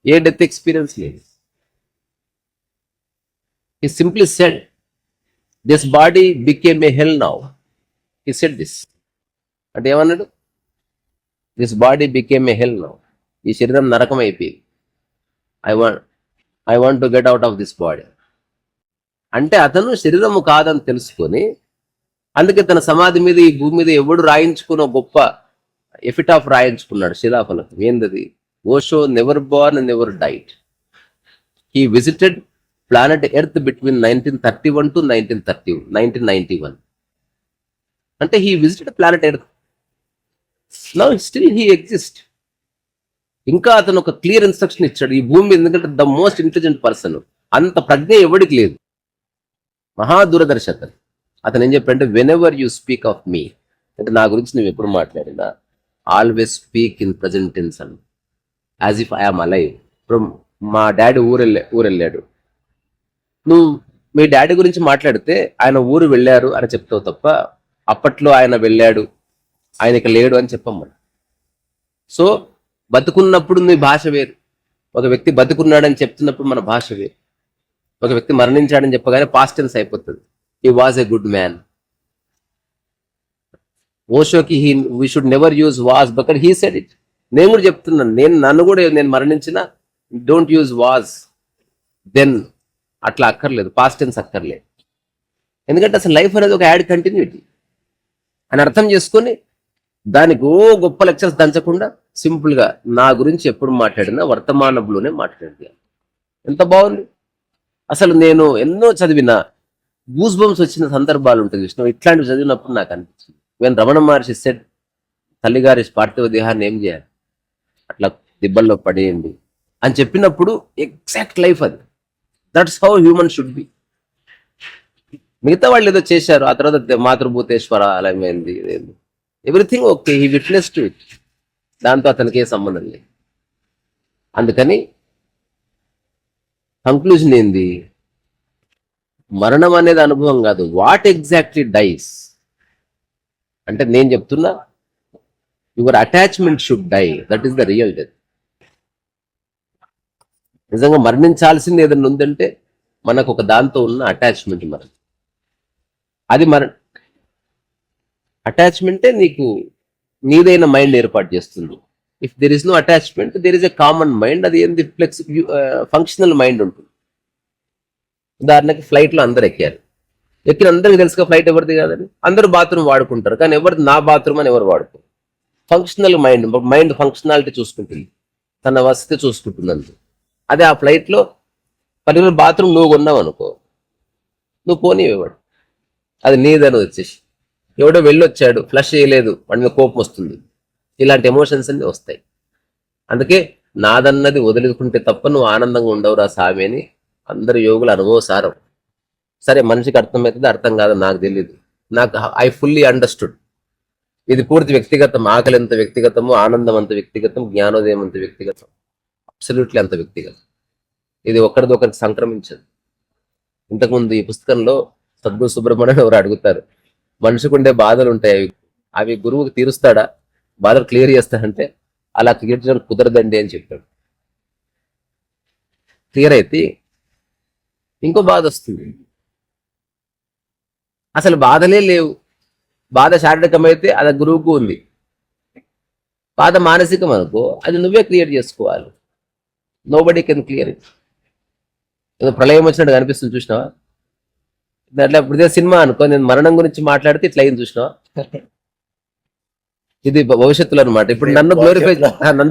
ఏ డెత్ ఎక్స్పీరియన్స్ లేదు. He simply said, this body became a hell now. He said this. అంటే ఏమన్నాడు? This body became a hell now. ఈ శరీరం నరకం అయిపోయింది. I want to get out of this body. అంటే అతను శరీరము కాదని తెలుసుకొని, అందుకే తన సమాధి మీద ఈ భూమి మీద ఎవడు రాయించుకున్న గొప్ప ఎఫిటాఫ్ రాయించుకున్నాడు శిలాఫలకం. ఏందది? Osho never Born never diet. He visited planet Earth between 1931 to 1991. అంటే he visited planet Earth. Now still he exists. ఇంకా అతను ఒక క్లియర్ ఇన్స్ట్రక్షన్ ఇచ్చాడు ఈ భూమి మీద. ఎందుకంటే ద మోస్ట్ ఇంటెలిజెంట్ పర్సన్, అంత ప్రజ్ఞ ఎవడికి లేదు, మహాదూరదర్శి అతను. అతను ఏం చెప్పాడంటే, whenever you speak of me, అంటే నా గురించి నువ్వు ఎప్పుడు మాట్లాడినా, always speak in present tense అని, యాజ్ ఇఫ్ ఐఎమ్ అలైవ్. ఇప్పుడు మా డాడీ ఊరెళ్ళాడు, నువ్వు మీ డాడీ గురించి మాట్లాడితే ఆయన ఊరు వెళ్ళారు అని చెప్తావు తప్ప అప్పట్లో ఆయన వెళ్ళాడు, ఆయన ఇక లేడు అని చెప్పమ్మా. సో బతుకున్నప్పుడు నీ భాష వేరు, ఒక వ్యక్తి బతుకున్నాడని చెప్తున్నప్పుడు మన భాష వేరు. ఒక వ్యక్తి మరణించాడని చెప్పగానే పాస్ట్ టెన్స్ అయిపోతుంది. He was a good man. ఓషోకి we should never use was, but he said it. నేను కూడా చెప్తున్నాను, నన్ను కూడా నేను మరణించిన డోంట్ యూజ్ వాజ్ దెన్, అట్లా అక్కర్లేదు, పాస్ట్ టెన్స్ అక్కర్లేదు. ఎందుకంటే అసలు లైఫ్ అనేది ఒక యాడ్ కంటిన్యూటీ అని అర్థం చేసుకొని దానికి గొప్ప లెక్చర్స్ దంచకుండా సింపుల్గా నా గురించి ఎప్పుడు మాట్లాడినా వర్తమానంలోనే మాట్లాడింది. ఎంత బాగుంది అసలు. నేను ఎన్నో చదివిన గూస్ బంప్స్ వచ్చిన సందర్భాలు ఉంటాయి విష్ణు. ఇట్లాంటివి చదివినప్పుడు నాకు అనిపించింది, వెన్ రమణ మహర్షి సెడ్ తల్లిగారి పార్థివ దేహాన్ని ఏం చేయాలి, అట్లా దిబ్బల్లో పడేయండి అని చెప్పినప్పుడు ఎగ్జాక్ట్ లైఫ్ అది. That's how human should be. మిగతా వాళ్ళు ఏదో చేశారు, ఆ తర్వాత మాతృభూతేశ్వర ఆలయమైంది, everything okay, he witness to it. దాంతో అతనికి ఏ సంబంధం లేదు. అందుకని కంక్లూజన్ ఏంది? మరణం అనేది అనుభవం కాదు, వాట్ ఎగ్జాక్ట్లీ డైస్ అంటే నేను చెప్తున్నా, your attachment should die, that is the real death. నిజంగా మరణించాల్సింది ఏదైనా ఉందంటే మనకు ఒక దాంతో ఉన్న అటాచ్మెంట్. అది అటాచ్మెంటే నీకు నీదైన మైండ్ ఏర్పాటు చేస్తుంది. If there is no attachment there is a common mind, అది ఏంది ఫంక్షనల్ మైండ్ ఉంటుంది. ఉదాహరణకి ఫ్లైట్లో అందరు ఎక్కారు, ఎక్కిన అందరికి తెలుసుగా ఫ్లైట్ ఎవరిది కాదని, అందరూ బాత్రూమ్ వాడుకుంటారు, కానీ ఎవరిది నా బాత్రూమ్ అని ఎవరు వాడుకోరు. ఫంక్షనల్ మైండ్, మైండ్ ఫంక్షనాలిటీ చూసుకుంటుంది, తన వసతి చూసుకుంటుంది అంతే. అదే ఆ ఫ్లైట్లో పర్టికులర్ బాత్రూమ్ నువ్వు కొన్నావు అనుకో, నువ్వు పోనీవాడు, అది నీదని వచ్చేసి. ఎవడో వెళ్ళొచ్చాడు ఫ్లష్ చేయలేదు, వాడి మీద కోపం వస్తుంది. ఇలాంటి ఎమోషన్స్ అన్ని వస్తాయి. అందుకే నాదన్నది వదులుకుంటే తప్ప నువ్వు ఆనందంగా ఉండవురా సామి అని అందరు యోగుల అనుభవసారం. సరే, మనిషికి అర్థమవుతుంది, అర్థం కాదు నాకు తెలియదు. నాకు ఐ ఫుల్లీ అండర్స్టూడ్. ఇది పూర్తి వ్యక్తిగతం. ఆకలి ఎంత వ్యక్తిగతము, ఆనందం అంత వ్యక్తిగతం, జ్ఞానోదయం అంత వ్యక్తిగతం, అబ్సల్యూట్లీ అంత వ్యక్తిగతం. ఇది ఒకరిదొకరికి సంక్రమించదు. ఇంతకుముందు ఈ పుస్తకంలో సద్గురు సుబ్రహ్మణ్యం ఎవరు అడుగుతారు, మనిషికి ఉండే బాధలు ఉంటాయి, అవి గురువుకి తీరుస్తాడా, బాధలు క్లియర్ చేస్తాడంటే అలా క్లియర్ చేయడం కుదరదండి అని చెప్పాడు. క్లియర్ అయితే ఇంకో బాధ వస్తుంది. అసలు బాధలే లేవు. బాధ శారీరకమైతే అది గురువుకు ఉంది, బాధ మానసికం అనుకో అది నువ్వే క్లియర్ చేసుకోవాలి. Nobody can clear it. ఏదో ప్రళయం వచ్చినట్టు కనిపిస్తుంది చూసినావా, దాంట్లో ఇప్పుడు సినిమా అనుకో, నేను మరణం గురించి మాట్లాడితే ఇట్లా అయింది చూసినావా. ఇది భవిష్యత్తులో అనమాట. ఇప్పుడు నన్ను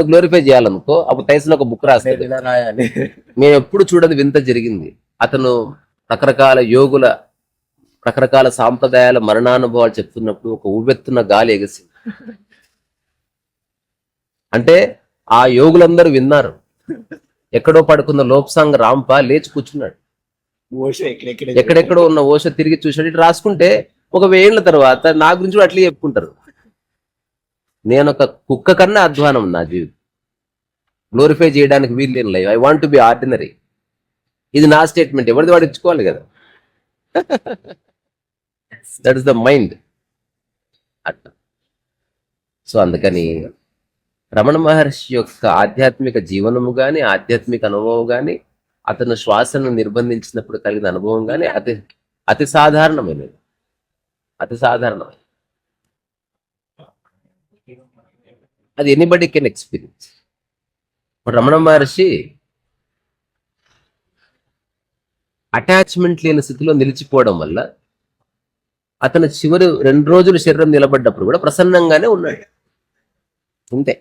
గ్లోరిఫై చేయాలనుకో, అప్పుడు టైసన్ ఒక బుక్ రాస్తాడు, మేము ఎప్పుడు చూడదు వింత జరిగింది. అతను రకరకాల యోగుల రకరకాల సాంప్రదాయాల మరణానుభవాలు చెప్తున్నప్పుడు ఒక ఉవ్వెత్తున గాలి ఎగసింది. అంటే ఆ యోగులందరూ విన్నారు. ఎక్కడో పడుకున్న లోప్సాంగ్ రాంప లేచి కూర్చున్నాడు. ఎక్కడెక్కడో ఉన్న ఓషో తిరిగి చూసాడు. ఇటు రాసుకుంటే 1000 ఏళ్ల తర్వాత నా గురించి కూడా అట్లే చెప్పుకుంటారు. నేను ఒక కుక్క కన్నా అధ్వానం నా జీవితం. గ్లోరిఫై చేయడానికి వీలు లేని life. I want to be ordinary. ఇది నా స్టేట్మెంట్, ఎవరిది వాడు ఇచ్చుకోవాలి కదా. దట్ ఇస్ ద మైండ్ అట్లా. సో అందుకని రమణ మహర్షి యొక్క ఆధ్యాత్మిక జీవనము కానీ, ఆధ్యాత్మిక అనుభవం కానీ, అతను శ్వాసను నిర్బంధించినప్పుడు కలిగిన అనుభవం కానీ అతి సాధారణమైనది. అతి సాధారణమైనది. అది anybody can experience. Ramana Maharshi attachment లేని స్థితిలో నిలిచిపోవడం వల్ల అతను చివరి 2 రోజులు శరీరం నిలబడ్డప్పుడు కూడా ప్రసన్నంగానే ఉన్నాడు. అంతే.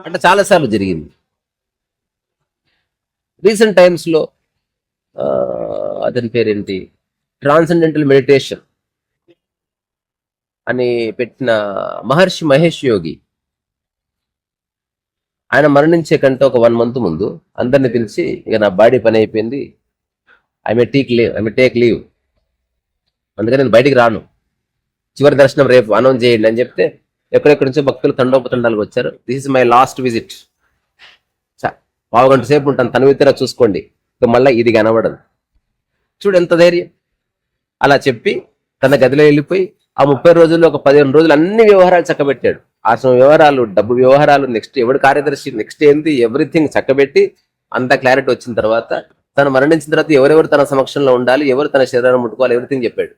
అంటే చాలాసార్లు జరిగింది. రీసెంట్ టైమ్స్లో అతని పేరేంటి, ట్రాన్సెండెంటల్ మెడిటేషన్ అని పెట్టిన మహర్షి మహేష్ యోగి, ఆయన మరణించే కంటే ఒక 1 month ముందు అందరిని పిలిచి, ఇక నా బాడీ పని అయిపోయింది, ఐ మే టేక్ లీవ్, అందుకని నేను బయటికి రాను, చివరి దర్శనం రేపు అనౌన్స్ చేయండి అని చెప్తే ఎక్కడెక్కడి నుంచో భక్తులు తండోపతండాలకు వచ్చారు. This is my last visit, 1 గంట సేపు ఉంటాను, తన విత్తరా చూసుకోండి, ఇక మళ్ళీ ఇది కనబడదు. చూడు ఎంత ధైర్యం. అలా చెప్పి తన గదిలో వెళ్ళిపోయి ఆ 30 రోజుల్లో ఒక 15 రోజులు అన్ని వ్యవహారాలు చక్కబెట్టాడు. ఆశ్రమ వ్యవహారాలు, డబ్బు వ్యవహారాలు, నెక్స్ట్ ఎవడు కార్యదర్శి, నెక్స్ట్ ఏంటి, ఎవ్రీథింగ్ చక్కబెట్టి అంత క్లారిటీ వచ్చిన తర్వాత తను మరణించిన తర్వాత ఎవరెవరు తన సమక్షంలో ఉండాలి, ఎవరు తన శరీరాన్ని ముట్టుకోవాలి, ఎవ్రీథింగ్ చెప్పాడు.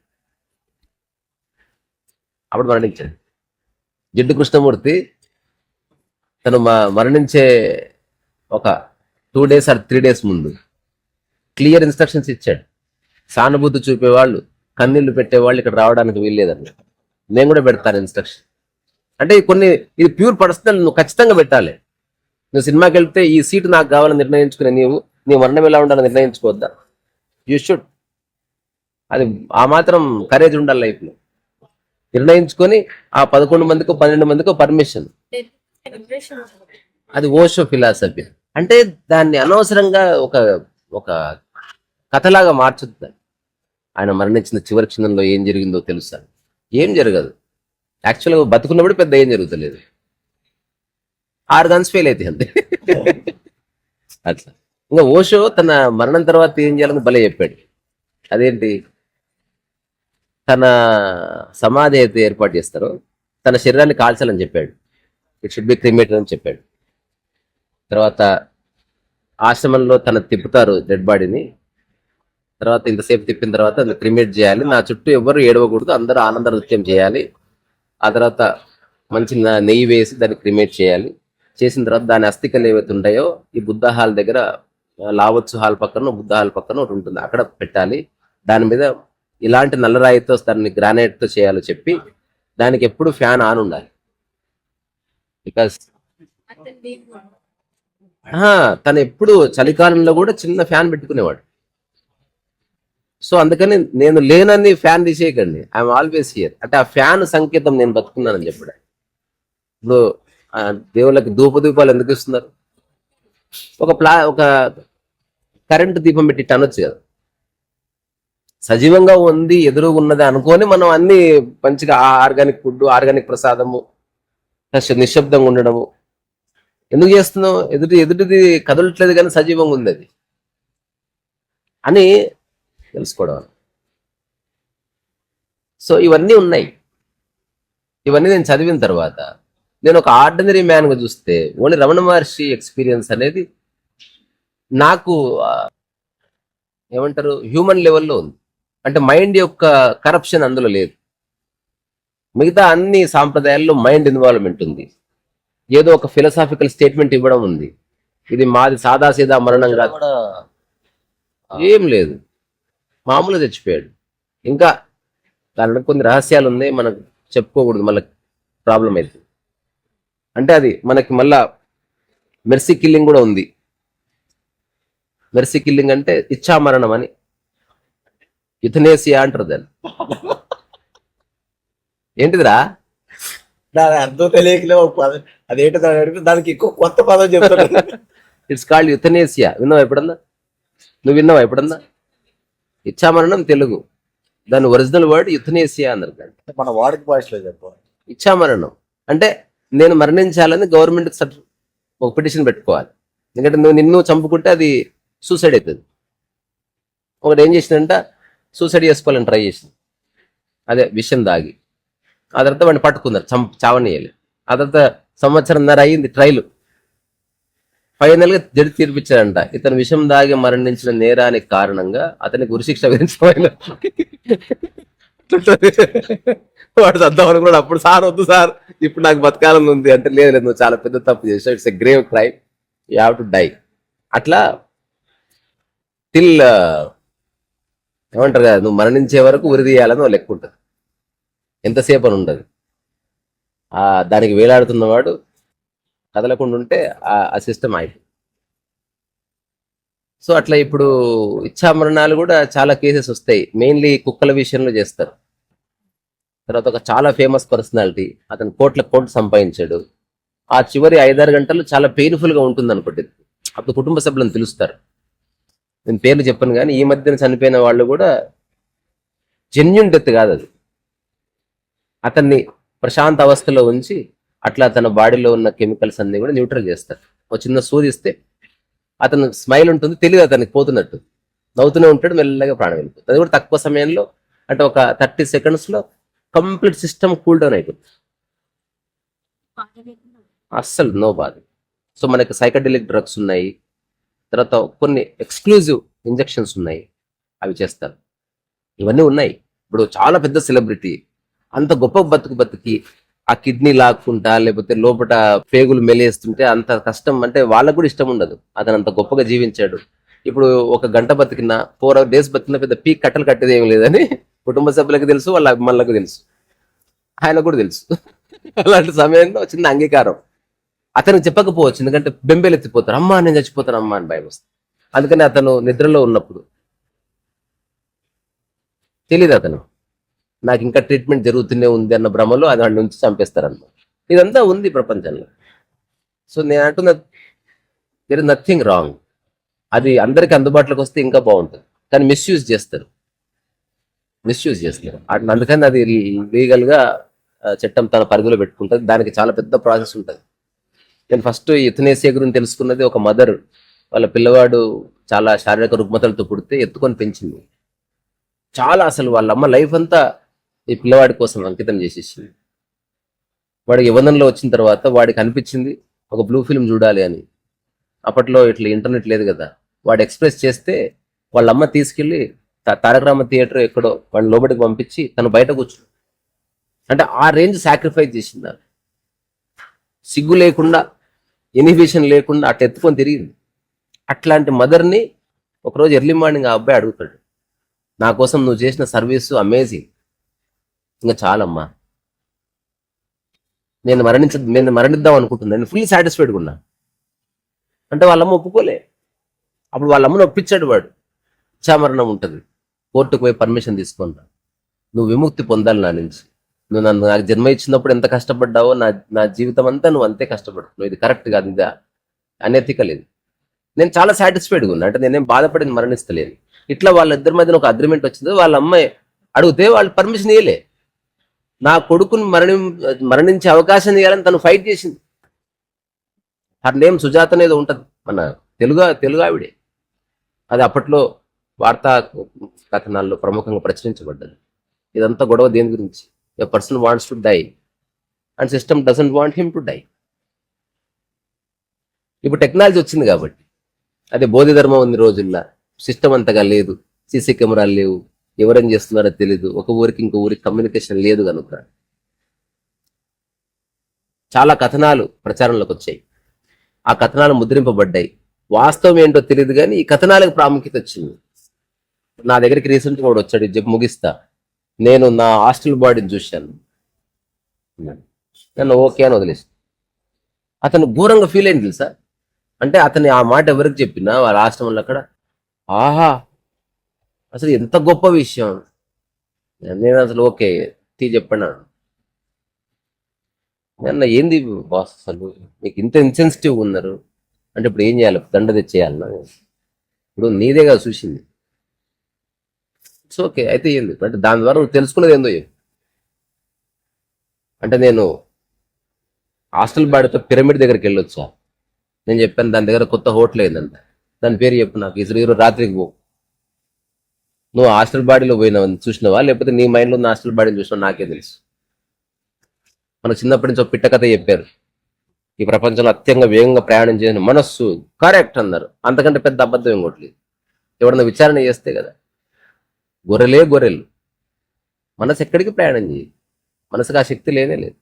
అప్పుడు మరణించాడు. జిడ్డు కృష్ణమూర్తి తను మరణించే ఒక 2 days or 3 days ముందు క్లియర్ ఇన్స్ట్రక్షన్స్ ఇచ్చాడు. సానుభూతి చూపేవాళ్ళు, కన్నీళ్లు పెట్టేవాళ్ళు ఇక్కడ రావడానికి వీల్లేదన్న. నేను కూడా పెడతాను ఇన్స్ట్రక్షన్. అంటే ఇది ప్యూర్ పర్సనల్, నువ్వు ఖచ్చితంగా పెట్టాలి. నువ్వు సినిమాకి వెళ్తే ఈ సీటు నాకు కావాలని నిర్ణయించుకునే నీ మరణం ఎలా ఉండాలని నిర్ణయించుకోవద్దా? You should. అది ఆ మాత్రం కరేజ్ ఉండాలి లైఫ్లో. నిర్ణయించుకొని ఆ 11 మందికో 12 మందికో పర్మిషన్. అది ఓషో ఫిలాసఫీ. అంటే దాన్ని అనవసరంగా ఒక కథలాగా మార్చొద్దు. ఆయన మరణించిన చివరి క్షణంలో ఏం జరిగిందో తెలుసా? ఏం జరగదు. యాక్చువల్గా బతుకున్నప్పుడు పెద్ద ఏం జరుగుతలేదు. 6 guns ఫెయిల్ అయితే అంతే. అట్లా. ఇంకా ఓషో తన మరణం తర్వాత ఏం చేయాలని భలే చెప్పాడు. అదేంటి, తన సమాధి అయితే ఏర్పాటు చేస్తారో తన శరీరాన్ని కాల్చాలని చెప్పాడు. ఇట్ షుడ్ బి క్రిమేటెడ్ అని చెప్పాడు. తర్వాత ఆశ్రమంలో తిప్పుతారు డెడ్ బాడీని. తర్వాత ఇంతసేపు తిప్పిన తర్వాత క్రిమేట్ చేయాలి, నా చుట్టూ ఎవరు ఏడవకూడదు, అందరూ ఆనంద నృత్యం చేయాలి. ఆ తర్వాత మంచి నెయ్యి వేసి దాన్ని క్రిమేట్ చేయాలి. చేసిన తర్వాత దాని అస్థికలు ఏవైతే ఉంటాయో ఈ బుద్ధ హాల్ దగ్గర లావత్సు హాల్ పక్కన బుద్ధ హాల్ పక్కన ఒకటి ఉంటుంది, అక్కడ పెట్టాలి. దాని మీద ఇలాంటి నల్లరాయితో దాన్ని గ్రానైట్తో చేయాలో చెప్పి దానికి ఎప్పుడు ఫ్యాన్ ఆన్ ఉండాలి. బికాస్ తను ఎప్పుడు చలికాలంలో కూడా చిన్న ఫ్యాన్ పెట్టుకునేవాడు. సో అందుకని నేను లేనని ఫ్యాన్ తీసేయకండి, ఐఎమ్ ఆల్వేస్ హియర్ అంటే ఆ ఫ్యాన్ సంకేతం నేను బతుకున్నానని చెప్పాడు. ఇప్పుడు దేవుళ్ళకి ధూపదీపాలు ఎందుకు ఇస్తున్నారు? ఒక కరెంటు దీపం పెట్టి అనొచ్చు కదా. సజీవంగా ఉంది ఎదురుగా ఉన్నది అనుకొని మనం అన్ని మంచిగా ఆర్గానిక్ ఫుడ్, ఆర్గానిక్ ప్రసాదము, నిశ్శబ్దంగా ఉండడము ఎందుకు చేస్తున్నాం? ఎదుటిది కదలట్లేదు కానీ సజీవంగా ఉంది అది అని తెలుసుకోవడం. సో ఇవన్నీ ఉన్నాయి. ఇవన్నీ నేను చదివిన తర్వాత నేను ఒక ఆర్డినరీ మ్యాన్గా చూస్తే ఓన్లీ రమణ మహర్షి ఎక్స్పీరియన్స్ అనేది నాకు ఏమంటారు హ్యూమన్ లెవెల్లో ఉంది. అంటే మైండ్ యొక్క కరప్షన్ అందులో లేదు. మిగతా అన్ని సాంప్రదాయాల్లో మైండ్ ఇన్వాల్వ్మెంట్ ఉంది. ఏదో ఒక ఫిలసాఫికల్ స్టేట్మెంట్ ఇవ్వడం ఉంది, ఇది మాది సాదాసీదా మరణం కాదు, ఏం లేదు, మామూలుగా చచ్చిపోయాడు. ఇంకా దానిలో కొన్ని రహస్యాలు ఉన్నాయి, మనకు చెప్పుకోకూడదు, మళ్ళీ ప్రాబ్లం అవుతుంది. అంటే అది మనకి మళ్ళా మెర్సీ కిల్లింగ్ కూడా ఉంది. మెర్సీ కిల్లింగ్ అంటే ఇచ్చామరణం అని, యుథనేసియా అంటారు దాన్ని. ఏంటిదిరా దాని అర్థం తెలియకలే ఒక పదం అదేంటో దాని అడిగితే దానికి ఇంకో కొత్త పదం చెప్తాడు. It's called euthanasia. విన్నావా ఎప్పుడన్నా? నువ్వు విన్నావా ఎప్పుడన్నా? ఇచ్చామరణం తెలుగు, దాని ఒరిజినల్ వర్డ్ యుథనేసియా అన్నారు. మన వాడుక భాషలో చెప్పాలి. ఇచ్చామరణం అంటే నేను మరణించాలని గవర్నమెంట్ ఒక పిటిషన్ పెట్టుకోవాలి. ఎందుకంటే నిన్ను చంపుకుంటే అది సూసైడ్ అవుతుంది. ఒకటి ఏం చేసిందంట, సూసైడ్ చేసుకోవాలని ట్రై చేసింది, అదే విషయం దాగి. ఆ తర్వాత వాడిని పట్టుకున్నారు, చావనీయాలి. ఆ తర్వాత సంవత్సరంన్నర అయ్యింది ట్రైలు. ఫైనల్గా జడ్జి తీర్పిచ్చారంట, ఇతను విషం దాగి మరణించిన నేరానికి కారణంగా అతనికి ఉరిశిక్ష విధించడం. వాడు చద్దాం అనుకున్నాడు. అప్పుడు సార్ వద్దు సార్, ఇప్పుడు నాకు బతకాలని ఉంది అంటే, లేదు నువ్వు చాలా పెద్ద తప్పు చేసావు, it's a grave crime, you have to die. అట్లా టిల్ ఏమంటారు కదా, నువ్వు మరణించే వరకు ఉరి తీయాలని లెక్క ఉంటుంది, ఎంతసేపు అని ఉండదు. దానికి వేలాడుతున్నవాడు కదలకుండా ఉంటే ఆ సిస్టమ్ అయిపోయింది. సో అట్లా ఇప్పుడు ఇచ్చామరణాలు కూడా చాలా కేసెస్ వస్తాయి. మెయిన్లీ కుక్కల విషయంలో చేస్తారు. తర్వాత ఒక చాలా ఫేమస్ పర్సనాలిటీ, అతను కోట్లు సంపాదించాడు. ఆ చివరి 5-6 గంటలు చాలా పెయిన్ఫుల్గా ఉంటుంది అనుకోండి. అప్పుడు కుటుంబ సభ్యులను పిలుస్తారు. నేను పేర్లు చెప్పను కానీ ఈ మధ్యన చనిపోయిన వాళ్ళు కూడా జెన్యున్ డెత్ కాదు అది. అతన్ని ప్రశాంత అవస్థలో ఉంచి అట్లా తన బాడీలో ఉన్న కెమికల్స్ అన్ని కూడా న్యూట్రల్ చేస్తారు. ఒక చిన్న సూదిస్తే అతను స్మైల్ ఉంటుంది, తెలియదు అతనికి పోతున్నట్టు, నవ్వుతూనే ఉంటాడు, మెల్లగా ప్రాణం వెళ్ళిపోతుంది. అది కూడా తక్కువ సమయంలో, అంటే ఒక 30 సెకండ్స్లో కంప్లీట్ సిస్టమ్ కూల్ డౌన్ అయిపోతుంది, అస్సలు నో బాధ. సో మనకి సైకడెలిక్ డ్రగ్స్ ఉన్నాయి, తర్వాత కొన్ని ఎక్స్క్లూజివ్ ఇంజెక్షన్స్ ఉన్నాయి, అవి చేస్తారు. ఇవన్నీ ఉన్నాయి. ఇప్పుడు చాలా పెద్ద సెలబ్రిటీ అంత గొప్ప బతికి ఆ కిడ్నీ లాక్కుంటా లేకపోతే లోపల పేగులు మెలేస్తుంటే అంత కష్టం, అంటే వాళ్ళకు కూడా ఇష్టం ఉండదు. అతను అంత గొప్పగా జీవించాడు. ఇప్పుడు 1 గంట బతికినా 4 days బతికినా పెద్ద పీక్ కట్టలు కట్టేది ఏం లేదని కుటుంబ సభ్యులకు తెలుసు, వాళ్ళ అభిమానులకు తెలుసు, ఆయన కూడా తెలుసు. అలాంటి సమయంలో చిన్న అంగీకారం అతనికి చెప్పకపోవచ్చు, ఎందుకంటే బెంబేలెత్తిపోతారు, అమ్మా నేను చచ్చిపోతాను అమ్మా అని భయం వస్తుంది. అందుకని అతను నిద్రలో ఉన్నప్పుడు తెలీదు, అతను నాకు ఇంకా ట్రీట్మెంట్ జరుగుతూనే ఉంది అన్న భ్రమలో అది వాడి నుంచి చంపేస్తారన్నమాట. ఇదంతా ఉంది ప్రపంచంలో. సో నేను అంటున్నా, దేర్ ఇస్ నథింగ్ రాంగ్. అది అందరికీ అందుబాటులోకి వస్తే ఇంకా బాగుంటుంది, కానీ మిస్యూజ్ చేస్తారు. అందుకని అది లీగల్గా చట్టం తన పరిధిలో పెట్టుకుంటుంది. దానికి చాలా పెద్ద ప్రాసెస్ ఉంటుంది. నేను ఫస్ట్ యుథనేసియా గురించి తెలుసుకున్నది, ఒక మదర్ వాళ్ళ పిల్లవాడు చాలా శారీరక రుగ్మతలతో పుడితే ఎత్తుకొని పెంచింది. చాలా అసలు వాళ్ళ అమ్మ లైఫ్ అంతా ఈ పిల్లవాడి కోసం అంకితం చేసేసింది. వాడికి యవ్వనంలో వచ్చిన తర్వాత వాడికి అనిపించింది ఒక బ్లూ ఫిల్మ్ చూడాలి అని. అప్పట్లో ఇట్లా ఇంటర్నెట్ లేదు కదా. వాడు ఎక్స్ప్రెస్ చేస్తే వాళ్ళ అమ్మ తీసుకెళ్ళి తారక రామ థియేటర్ ఎక్కడో వాడిని లోబడికి పంపించి తను బయట కూర్చుని, అంటే ఆ రేంజ్ సాక్రిఫైస్ చేసింది. సిగ్గు లేకుండా, ఇన్హిబిషన్ లేకుండా అట్లా ఎత్తుకొని తిరిగింది. అట్లాంటి మదర్ని ఒకరోజు ఎర్లీ మార్నింగ్ ఆ అబ్బాయి అడుగుతాడు, నా కోసం నువ్వు చేసిన సర్వీసు అమేజింగ్, ఇంకా చాలమ్మా, నేను మరణిద్దాం అనుకుంటున్నాను, నేను ఫుల్లీ సాటిస్ఫైడ్గా ఉన్నా అంటే వాళ్ళమ్మ ఒప్పుకోలే. అప్పుడు వాళ్ళ అమ్మను ఒప్పించాడు వాడు. ఇచ్చామరణం ఉంటుంది, కోర్టుకు పోయి పర్మిషన్ తీసుకుంటా, నువ్వు విముక్తి పొందాలి నా నుంచి, నువ్వు నాకు జన్మ ఇచ్చినప్పుడు ఎంత కష్టపడ్డావో నా జీవితం అంతా నువ్వు అంతే కష్టపడుతున్నావు, ఇది కరెక్ట్ కాదు, ఇది అనెథికల్, ఇది నేను చాలా సాటిస్ఫైడ్గా ఉన్నా, అంటే నేనేం బాధపడి మరణిస్తలేను. ఇట్లా వాళ్ళిద్దరి మధ్యన ఒక అగ్రిమెంట్ వచ్చింది. వాళ్ళ అమ్మాయి అడిగితే వాళ్ళు పర్మిషన్ ఇవ్వలే. నా కొడుకుని మరణించే అవకాశం ఇవ్వాలని తను ఫైట్ చేసింది. హర్ నేమ్ సుజాత అనేది ఉంటుంది, మన తెలుగు ఆవిడే. అది అప్పట్లో వార్తా కథనాల్లో ప్రముఖంగా ప్రచురించబడ్డది. ఇదంతా గొడవ దేని గురించి? A person wants to die and system doesn't want him to die. ఇప్పుడు టెక్నాలజీ వచ్చింది కాబట్టి, అదే బోధి ధర్మం ఉంది రోజుల్లో, సిస్టమ్ అంతగా లేదు, సీసీ కెమెరాలు లేవు, ఎవరేం చేస్తున్నారో తెలీదు, ఒక ఊరికి ఇంకో ఊరికి కమ్యూనికేషన్ లేదు కనుక చాలా కథనాలు ప్రచారంలోకి వచ్చాయి. ఆ కథనాలు ముద్రింపబడ్డాయి. వాస్తవం ఏంటో తెలియదు కానీ ఈ కథనాలకు ప్రాముఖ్యత వచ్చింది. నా దగ్గరికి రీసెంట్గా వాడు వచ్చాడు, చెప్పి ముగిస్తా, నేను నా హాస్టల్ బాడీని చూశాను, నన్ను ఓకే అని వదిలేసి. అతను ఘోరంగా ఫీల్ అయింది తెలుసా. అంటే అతని ఆ మాట ఎవరికి చెప్పినా వాళ్ళ ఆశ్రమంలో అక్కడ, ఆహా అసలు ఎంత గొప్ప విషయం, నేను అసలు ఓకే చెప్పాను. అన్న ఏంది బాస్ అసలు మీకు ఇంత ఇన్సెన్సిటివ్ ఉన్నారు అంటే ఇప్పుడు ఏం చేయాలి, దండ తెచ్చేయాలన్నా, ఇప్పుడు నీదే కదా చూసింది, ఇట్స్ ఓకే అయితే ఏంది అంటే దాని ద్వారా నువ్వు తెలుసుకున్నది ఏందో. అంటే నేను హాస్టల్ బాడీతో పిరమిడ్ దగ్గరికి వెళ్ళొచ్చా? నేను చెప్పాను దాని దగ్గర కొత్త హోటల్ అయిందంట, దాని పేరు చెప్పు నాకు, ఈరోజు రాత్రికి పో. నువ్వు హాస్టల్ బాడీలో పోయినావు చూసినావా, లేకపోతే నీ మైండ్లో ఉన్న హాస్టల్ బాడీని చూసినావు నాకే తెలుసు. మనకు చిన్నప్పటి నుంచి ఒక పిట్ట కథ చెప్పారు, ఈ ప్రపంచంలో అత్యంత వేగంగా ప్రయాణం చేసిన మనస్సు కరెక్ట్ అన్నారు. అంతకంటే పెద్ద అబద్ధం ఇంకోట్లేదు. ఎవరన్నా విచారణ చేస్తే కదా, గొర్రెలు మనసు ఎక్కడికి ప్రయాణం చేయదు, మనసుకు ఆ శక్తి లేనే లేదు.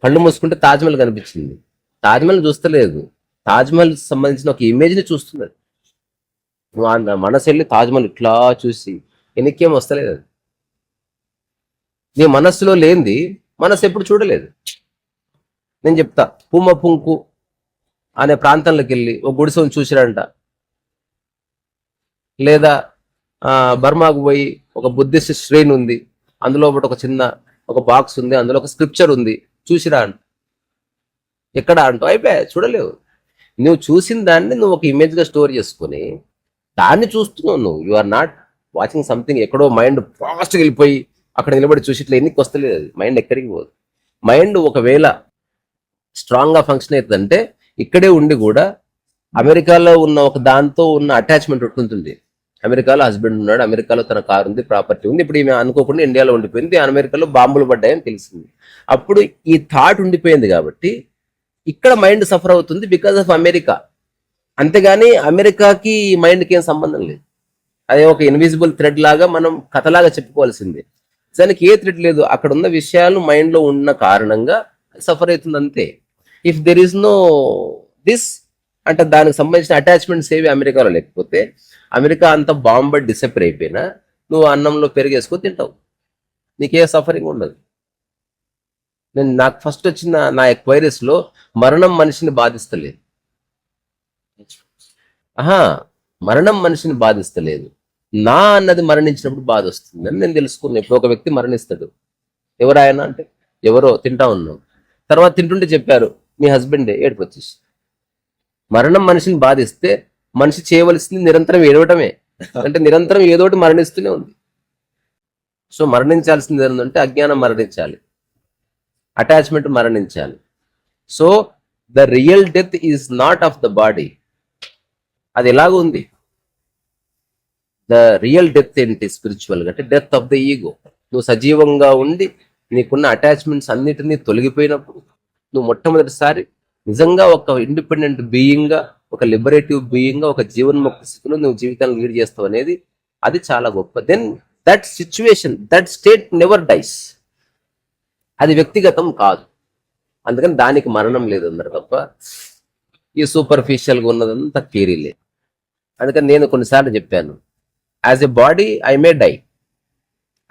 కళ్ళు మూసుకుంటే తాజ్మహల్ కనిపించింది, తాజ్మహల్ చూస్తలేదు, తాజ్మహల్ సంబంధించిన ఒక ఇమేజ్ని చూస్తున్నది. నువ్వు మనసు వెళ్ళి తాజ్మహల్ ఇట్లా చూసి వెనక్కేం వస్తలేదు. అది నీ మనస్సులో లేనిది మనసు ఎప్పుడు చూడలేదు. నేను చెప్తా, పుంకు అనే ప్రాంతంలోకి వెళ్ళి ఒక గుడిసెని చూసిరంట, లేదా బర్మాకు పోయి ఒక బుద్ధిస్ట్ శ్రేణి ఉంది, అందులో ఒక చిన్న ఒక బాక్స్ ఉంది, అందులో ఒక స్క్రిప్చర్ ఉంది, చూసిరా అంట. ఎక్కడ అంటూ అయిపోయా, చూడలేవు. నువ్వు చూసిన దాన్ని నువ్వు ఒక ఇమేజ్గా స్టోర్ చేసుకుని దాన్ని చూస్తున్నావు. నువ్వు you are not watching something. ఎక్కడో మైండ్ ఫాస్ట్గా వెళ్ళిపోయి అక్కడ నిలబడి చూసి ఇట్లా ఎన్నికి వస్తలేదు. అది మైండ్ ఎక్కడికి పోదు. మైండ్ ఒకవేళ స్ట్రాంగ్గా ఫంక్షన్ అవుతుందంటే ఇక్కడే ఉండి కూడా అమెరికాలో ఉన్న ఒక దాంతో ఉన్న అటాచ్మెంట్ ఉంటుంది. అమెరికాలో హస్బెండ్ ఉన్నాడు, అమెరికాలో తన కారు ఉంది, ప్రాపర్టీ ఉంది. ఇప్పుడు ఈమె అనుకోకుండా ఇండియాలో ఉండిపోయింది, అమెరికాలో బాంబులు పడ్డాయని తెలిసింది. అప్పుడు ఈ థాట్ ఉండిపోయింది కాబట్టి ఇక్కడ మైండ్ సఫర్ అవుతుంది బికాస్ ఆఫ్ అమెరికా. అంతేగాని అమెరికాకి మైండ్కి ఏం సంబంధం లేదు. అదే ఒక ఇన్విజిబుల్ థ్రెడ్ లాగా మనం కథలాగా చెప్పుకోవాల్సిందే. దానికి ఏ థ్రెడ్ లేదు, అక్కడ ఉన్న విషయాలు మైండ్లో ఉన్న కారణంగా సఫర్ అవుతుంది అంతే. If there is no this అంటే దానికి సంబంధించిన అటాచ్మెంట్స్ ఏవి అమెరికాలో లేకపోతే, అమెరికా అంతా బాంబ్ డిసప్పర్ అయిపోయినా నువ్వు అన్నంలో పెరిగేసుకొని తింటావు, నీకే సఫరింగ్ ఉండదు. నాకు ఫస్ట్ వచ్చిన నా ఎక్వైరీస్లో మరణం మనిషిని బాధిస్తలేదు. మరణం మనిషిని బాధిస్తలేదు, నా అన్నది మరణించినప్పుడు బాధ వస్తుంది అని నేను తెలుసుకున్నాను. ఇప్పుడు ఒక వ్యక్తి మరణిస్తాడు, ఎవరాయన అంటే ఎవరో తింటా ఉన్నాం, తర్వాత తింటుంటే చెప్పారు మీ హస్బెండే, ఏడుపు వచ్చేసి. మరణం మనిషిని బాధిస్తే మనిషి చేయవలసింది నిరంతరం ఏడవటమే, అంటే నిరంతరం ఏదోటి మరణిస్తూనే ఉంది. సో మరణించాల్సింది ఏంటంటే అజ్ఞానం మరణించాలి, అటాచ్మెంట్ మరణించాలి. So the real death is not of the body. అది ఎలాగ ఉంది, ద రియల్ డెత్ ఏంటి స్పిరిచువల్గా అంటే డెత్ ఆఫ్ ద ఈగో. నువ్వు సజీవంగా ఉండి నీకున్న అటాచ్మెంట్స్ అన్నిటినీ తొలగిపోయినప్పుడు నువ్వు మొట్టమొదటిసారి నిజంగా ఒక ఇండిపెండెంట్ బీయింగ్గా, ఒక లిబరేటివ్ బీయింగ్గా, ఒక జీవన్ముక్త స్థితిలో నువ్వు జీవితాన్ని లీడ్ చేస్తావు అనేది అది చాలా గొప్ప. Then that situation, that state never dies. అది వ్యక్తిగతం కాదు. అందుకని దానికి మరణం లేదు అందరు తప్ప ఈ సూపర్ఫిషియల్గా ఉన్నదంతా థియరీలే. అందుకని నేను కొన్నిసార్లు చెప్పాను, as a body I may die,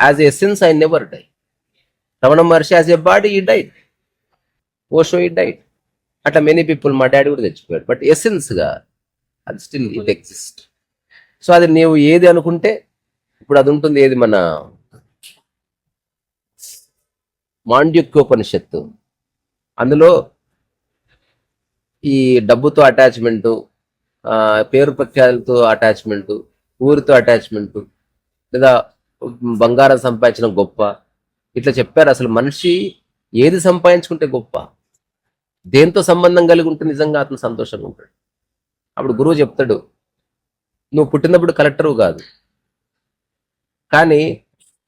as a essence I never die. Ramana Maharshi as a body I died, Osho I died, అట్లా మెనీ పీపుల్, మా డాడీ కూడా తెచ్చిపోయాడు. బట్ ఎసెన్స్గా అది స్టిల్ ఇట్ ఎగ్జిస్ట్. సో అది నీవు ఏది అనుకుంటే ఇప్పుడు అది ఉంటుంది. ఏది మన మాండ్యుక్యోపనిషత్తు, అందులో ఈ డబ్బుతో అటాచ్మెంటు, పేరు ప్రఖ్యాతులతో అటాచ్మెంటు, ఊరితో అటాచ్మెంటు, లేదా బంగారం సంపాదించడం గొప్ప, ఇట్లా చెప్పారు. అసలు మనిషి ఏది సంపాదించుకుంటే గొప్ప, దేంతో సంబంధం కలిగి ఉంటే నిజంగా అతను సంతోషంగా ఉంటాడు. అప్పుడు గురువు చెప్తాడు, నువ్వు పుట్టినప్పుడు కలెక్టరు కాదు, కానీ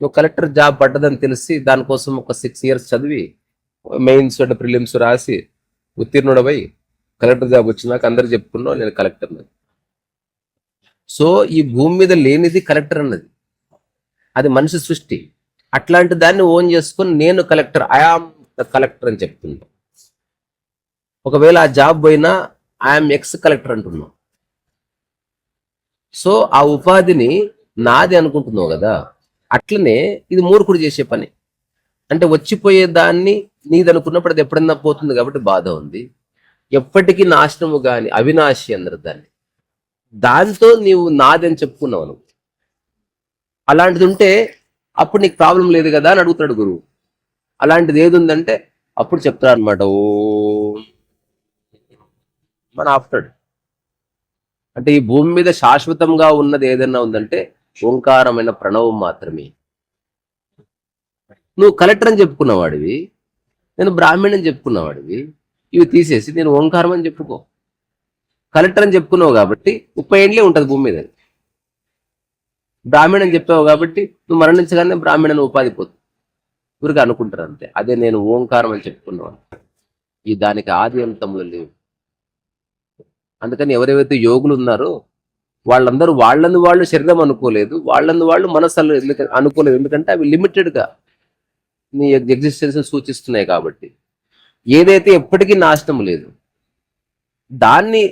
నువ్వు కలెక్టర్ జాబ్ పడ్డదని తెలిసి దానికోసం ఒక 6 years చదివి మెయిన్స్ అండ్ ప్రిలిమ్స్ రాసి ఉత్తీర్ణుడవై కలెక్టర్ జాబ్ వచ్చినాక అందరు చెప్పుకున్నావు నేను కలెక్టర్ అన్నది. సో ఈ భూమి మీద లేనిది కలెక్టర్ అన్నది, అది మనిషి సృష్టి. అట్లాంటి దాన్ని ఓన్ చేసుకుని నేను కలెక్టర్, ఐఆమ్ ద కలెక్టర్ అని చెప్తున్నా. ఒకవేళ ఆ జాబ్ పోయినా ఐఆమ్ ఎక్స్ కలెక్టర్ అంటున్నావు. సో ఆ ఉపాధిని నాది అనుకుంటున్నావు కదా, అట్లనే ఇది మూర్ఖుడు చేసే పని. అంటే వచ్చిపోయే దాన్ని నీది అనుకున్నప్పుడు అది ఎప్పుడన్నా పోతుంది కాబట్టి బాధ ఉంది. ఎప్పటికీ నాశనము గాని అవినాశి అందరు దాన్ని, దాంతో నీవు నాది అని చెప్పుకున్నావు నువ్వు. అలాంటిది ఉంటే అప్పుడు నీకు ప్రాబ్లం లేదు కదా అని అడుగుతాడు గురువు. అలాంటిది ఏది ఉందంటే అప్పుడు చెప్తాడు అనమాట, ఓ మన ఆపుతాడు. అంటే ఈ భూమి మీద శాశ్వతంగా ఉన్నది ఏదైనా ఉందంటే ఓంకారమైన ప్రణవం మాత్రమే. నువ్వు కలెక్టర్ అని చెప్పుకున్నవాడివి, నేను బ్రాహ్మణ్ అని చెప్పుకున్నవాడివి, ఇవి తీసేసి నేను ఓంకారం అని చెప్పుకో. కలెక్టర్ అని చెప్పుకున్నావు కాబట్టి 30 ఏళ్ళే ఉంటుంది భూమి మీద. బ్రాహ్మణ్ అని చెప్పావు కాబట్టి నువ్వు మరణించగానే బ్రాహ్మణ్ ఉపాధి పోతుంది. ఊరికి అనుకుంటారు అంతే. అదే నేను ఓంకారం అని చెప్పుకున్నాను, ఈ దానికి ఆది అంతములు లేవు. అందుకని ఎవరెవరైతే యోగులు ఉన్నారో వాళ్ళందరూ వాళ్ళని వాళ్ళు శరీరం అనుకోలేదు, వాళ్ళని వాళ్ళు మనసు అనుకోలేదు. ఎందుకంటే అవి లిమిటెడ్గా నీ ఎగ్జిస్టెన్స్ సూచిస్తున్నాయి కాబట్టి. ఏదైతే ఎప్పటికీ నాశనం లేదు దాన్ని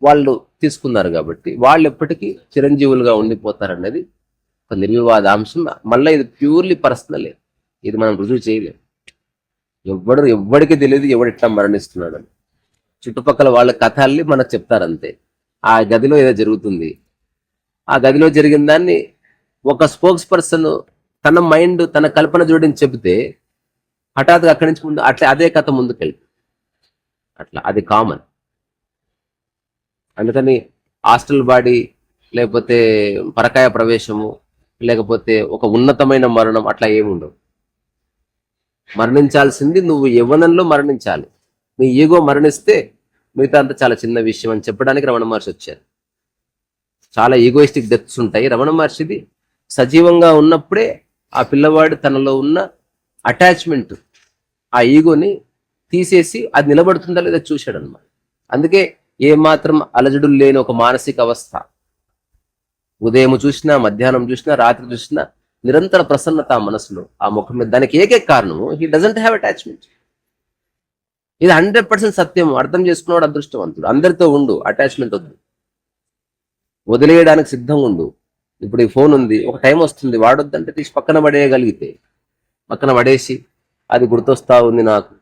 వాళ్ళు తీసుకున్నారు కాబట్టి వాళ్ళు ఎప్పటికీ చిరంజీవులుగా ఉండిపోతారన్నది ఒక నిర్వివాదాంశం. మళ్ళీ ఇది ప్యూర్లీ పర్సనల్, ఇది మనం రుజువు చేయలేము. ఎవ్వడికి తెలియదు ఎవడిట్లా మరణిస్తున్నాడు అని. చుట్టుపక్కల వాళ్ళ కథల్ని మనకు చెప్తారంతే. ఆ గదిలో ఏదో జరుగుతుంది, ఆ గదిలో జరిగిన దాన్ని ఒక స్పోక్స్ పర్సన్ తన మైండ్ తన కల్పన జోడించి చెబితే హఠాత్తుగా అక్కడి నుంచి ముందు అట్లా అదే కథ ముందుకెళ్తుంది. అట్లా అది కామన్. అందుకని హాస్టల్ బాడీ, లేకపోతే పరకాయ ప్రవేశము, లేకపోతే ఒక ఉన్నతమైన మరణం అట్లా ఏమి ఉండవు. మరణించాల్సింది నువ్వు యవ్వనంలో మరణించాలి. నీ ఈగో మరణిస్తే మిగతా అంతా చాలా చిన్న విషయం అని చెప్పడానికి రమణ మహర్షి వచ్చారు. చాలా ఈగోయిస్టిక్ డెత్స్ ఉంటాయి. రమణ మహర్షిది సజీవంగా ఉన్నప్పుడే ఆ పిల్లవాడు తనలో ఉన్న అటాచ్మెంట్, ఆ ఈగోని తీసేసి అది నిలబడుతుందా లేదా చూశాడు అనమాట. అందుకే ఏమాత్రం అలజడు లేని ఒక మానసిక అవస్థ. ఉదయం చూసినా, మధ్యాహ్నం చూసినా, రాత్రి చూసినా నిరంతర ప్రసన్నత ఆ మనసులో, ఆ ముఖం మీద. దానికి ఏకైక కారణము హీ డజంట్ హ్యావ్ అటాచ్మెంట్. ఇది 100% సత్యం. అర్థం చేసుకున్నాడు అదృష్టవంతుడు. అందరితో ఉండు, అటాచ్మెంట్ వద్దు, వదిలేయడానికి సిద్ధంగా ఉండు. ఇప్పుడు ఈ ఫోన్ ఉంది, ఒక టైం వస్తుంది వాడొద్దంటే తీసి పక్కన పడేయగలిగితే పక్కన పడేసి అది గుర్తొస్తా ఉంది నాకు.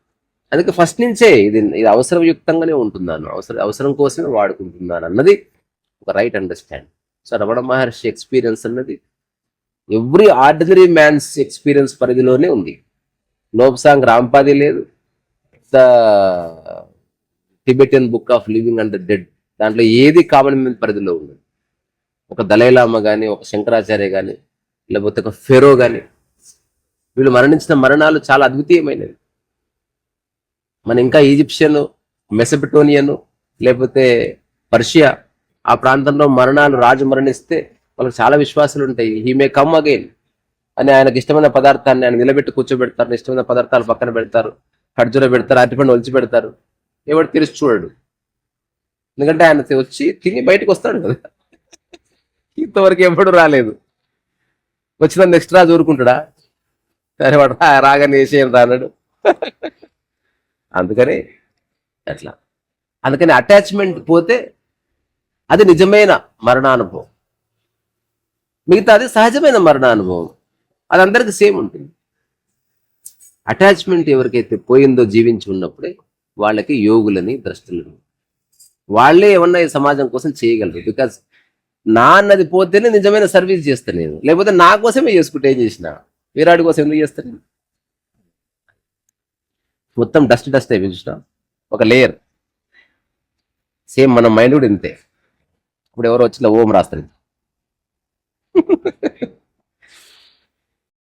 అందుకే ఫస్ట్ నుంచే ఇది అవసరయుక్తంగానే ఉంటున్నాను, అవసరం కోసమే వాడుకుంటున్నాను అన్నది ఒక right understand. So Ramana Maharshi experience అన్నది ఎవ్రీ ఆర్డినరీ మ్యాన్స్ ఎక్స్పీరియన్స్ పరిధిలోనే ఉంది. లోబ్సాంగ్ రాంపాది లేదు, the Tibetan book of living and the dead దాంట్లో ఏది కామన్ మ్యాన్ పరిధిలో ఉంది. ఒక దలైలామా కానీ, ఒక శంకరాచార్య కానీ, లేకపోతే ఒక ఫెరో కానీ, వీళ్ళు మరణించిన మరణాలు చాలా అద్వితీయమైనవి. మన ఇంకా ఈజిప్షియన్, మెసపెటోనియన్, లేకపోతే పర్షియా ఆ ప్రాంతంలో మరణాలు, రాజు మరణిస్తే వాళ్ళకి చాలా విశ్వాసాలు ఉంటాయి. హీ మే కమ్ అగైన్ అని. ఆయనకు ఇష్టమైన పదార్థాన్ని ఆయన నిలబెట్టి కూర్చోబెడతారు, ఇష్టమైన పదార్థాలు పక్కన పెడతారు, ఖర్జూర పెడతారు, అరటిపండు ఒలిచి పెడతారు. ఎవడు తెరిచి చూడడు, ఎందుకంటే ఆయన వచ్చి తిని బయటకు వస్తాడు కదా. ఇంతవరకు ఎప్పుడు రాలేదు. వచ్చిన నెక్స్ట్ రాజు ఊరుకుంటాడా? సరే వాడు రాగానే వేసేయం రాన్నాడు. అందుకని అట్లా. అందుకని అటాచ్మెంట్ పోతే అది నిజమైన మరణానుభవం, మిగతాది సహజమైన మరణానుభవం. అది అందరికీ సేమ్ ఉంటుంది. అటాచ్మెంట్ ఎవరికైతే పోయిందో జీవించి ఉన్నప్పుడే వాళ్ళకి యోగులని ద్రష్టులని, వాళ్ళే ఏమన్నా ఈ సమాజం కోసం చేయగలరు. బికాజ్ నా అన్నది పోతేనే నిజమైన సర్వీస్ చేస్తాను నేను, లేకపోతే నా కోసమే చేసుకుంటే ఏం చేసిన వీరాడి కోసం ఎందుకు చేస్తాను? మొత్తం డస్ట్ అయిపోయి చూసిన ఒక లేయర్. సేమ్ మన మైండ్ కూడా ఇంతే. ఇప్పుడు ఎవరో వచ్చిన ఓం రాస్తారు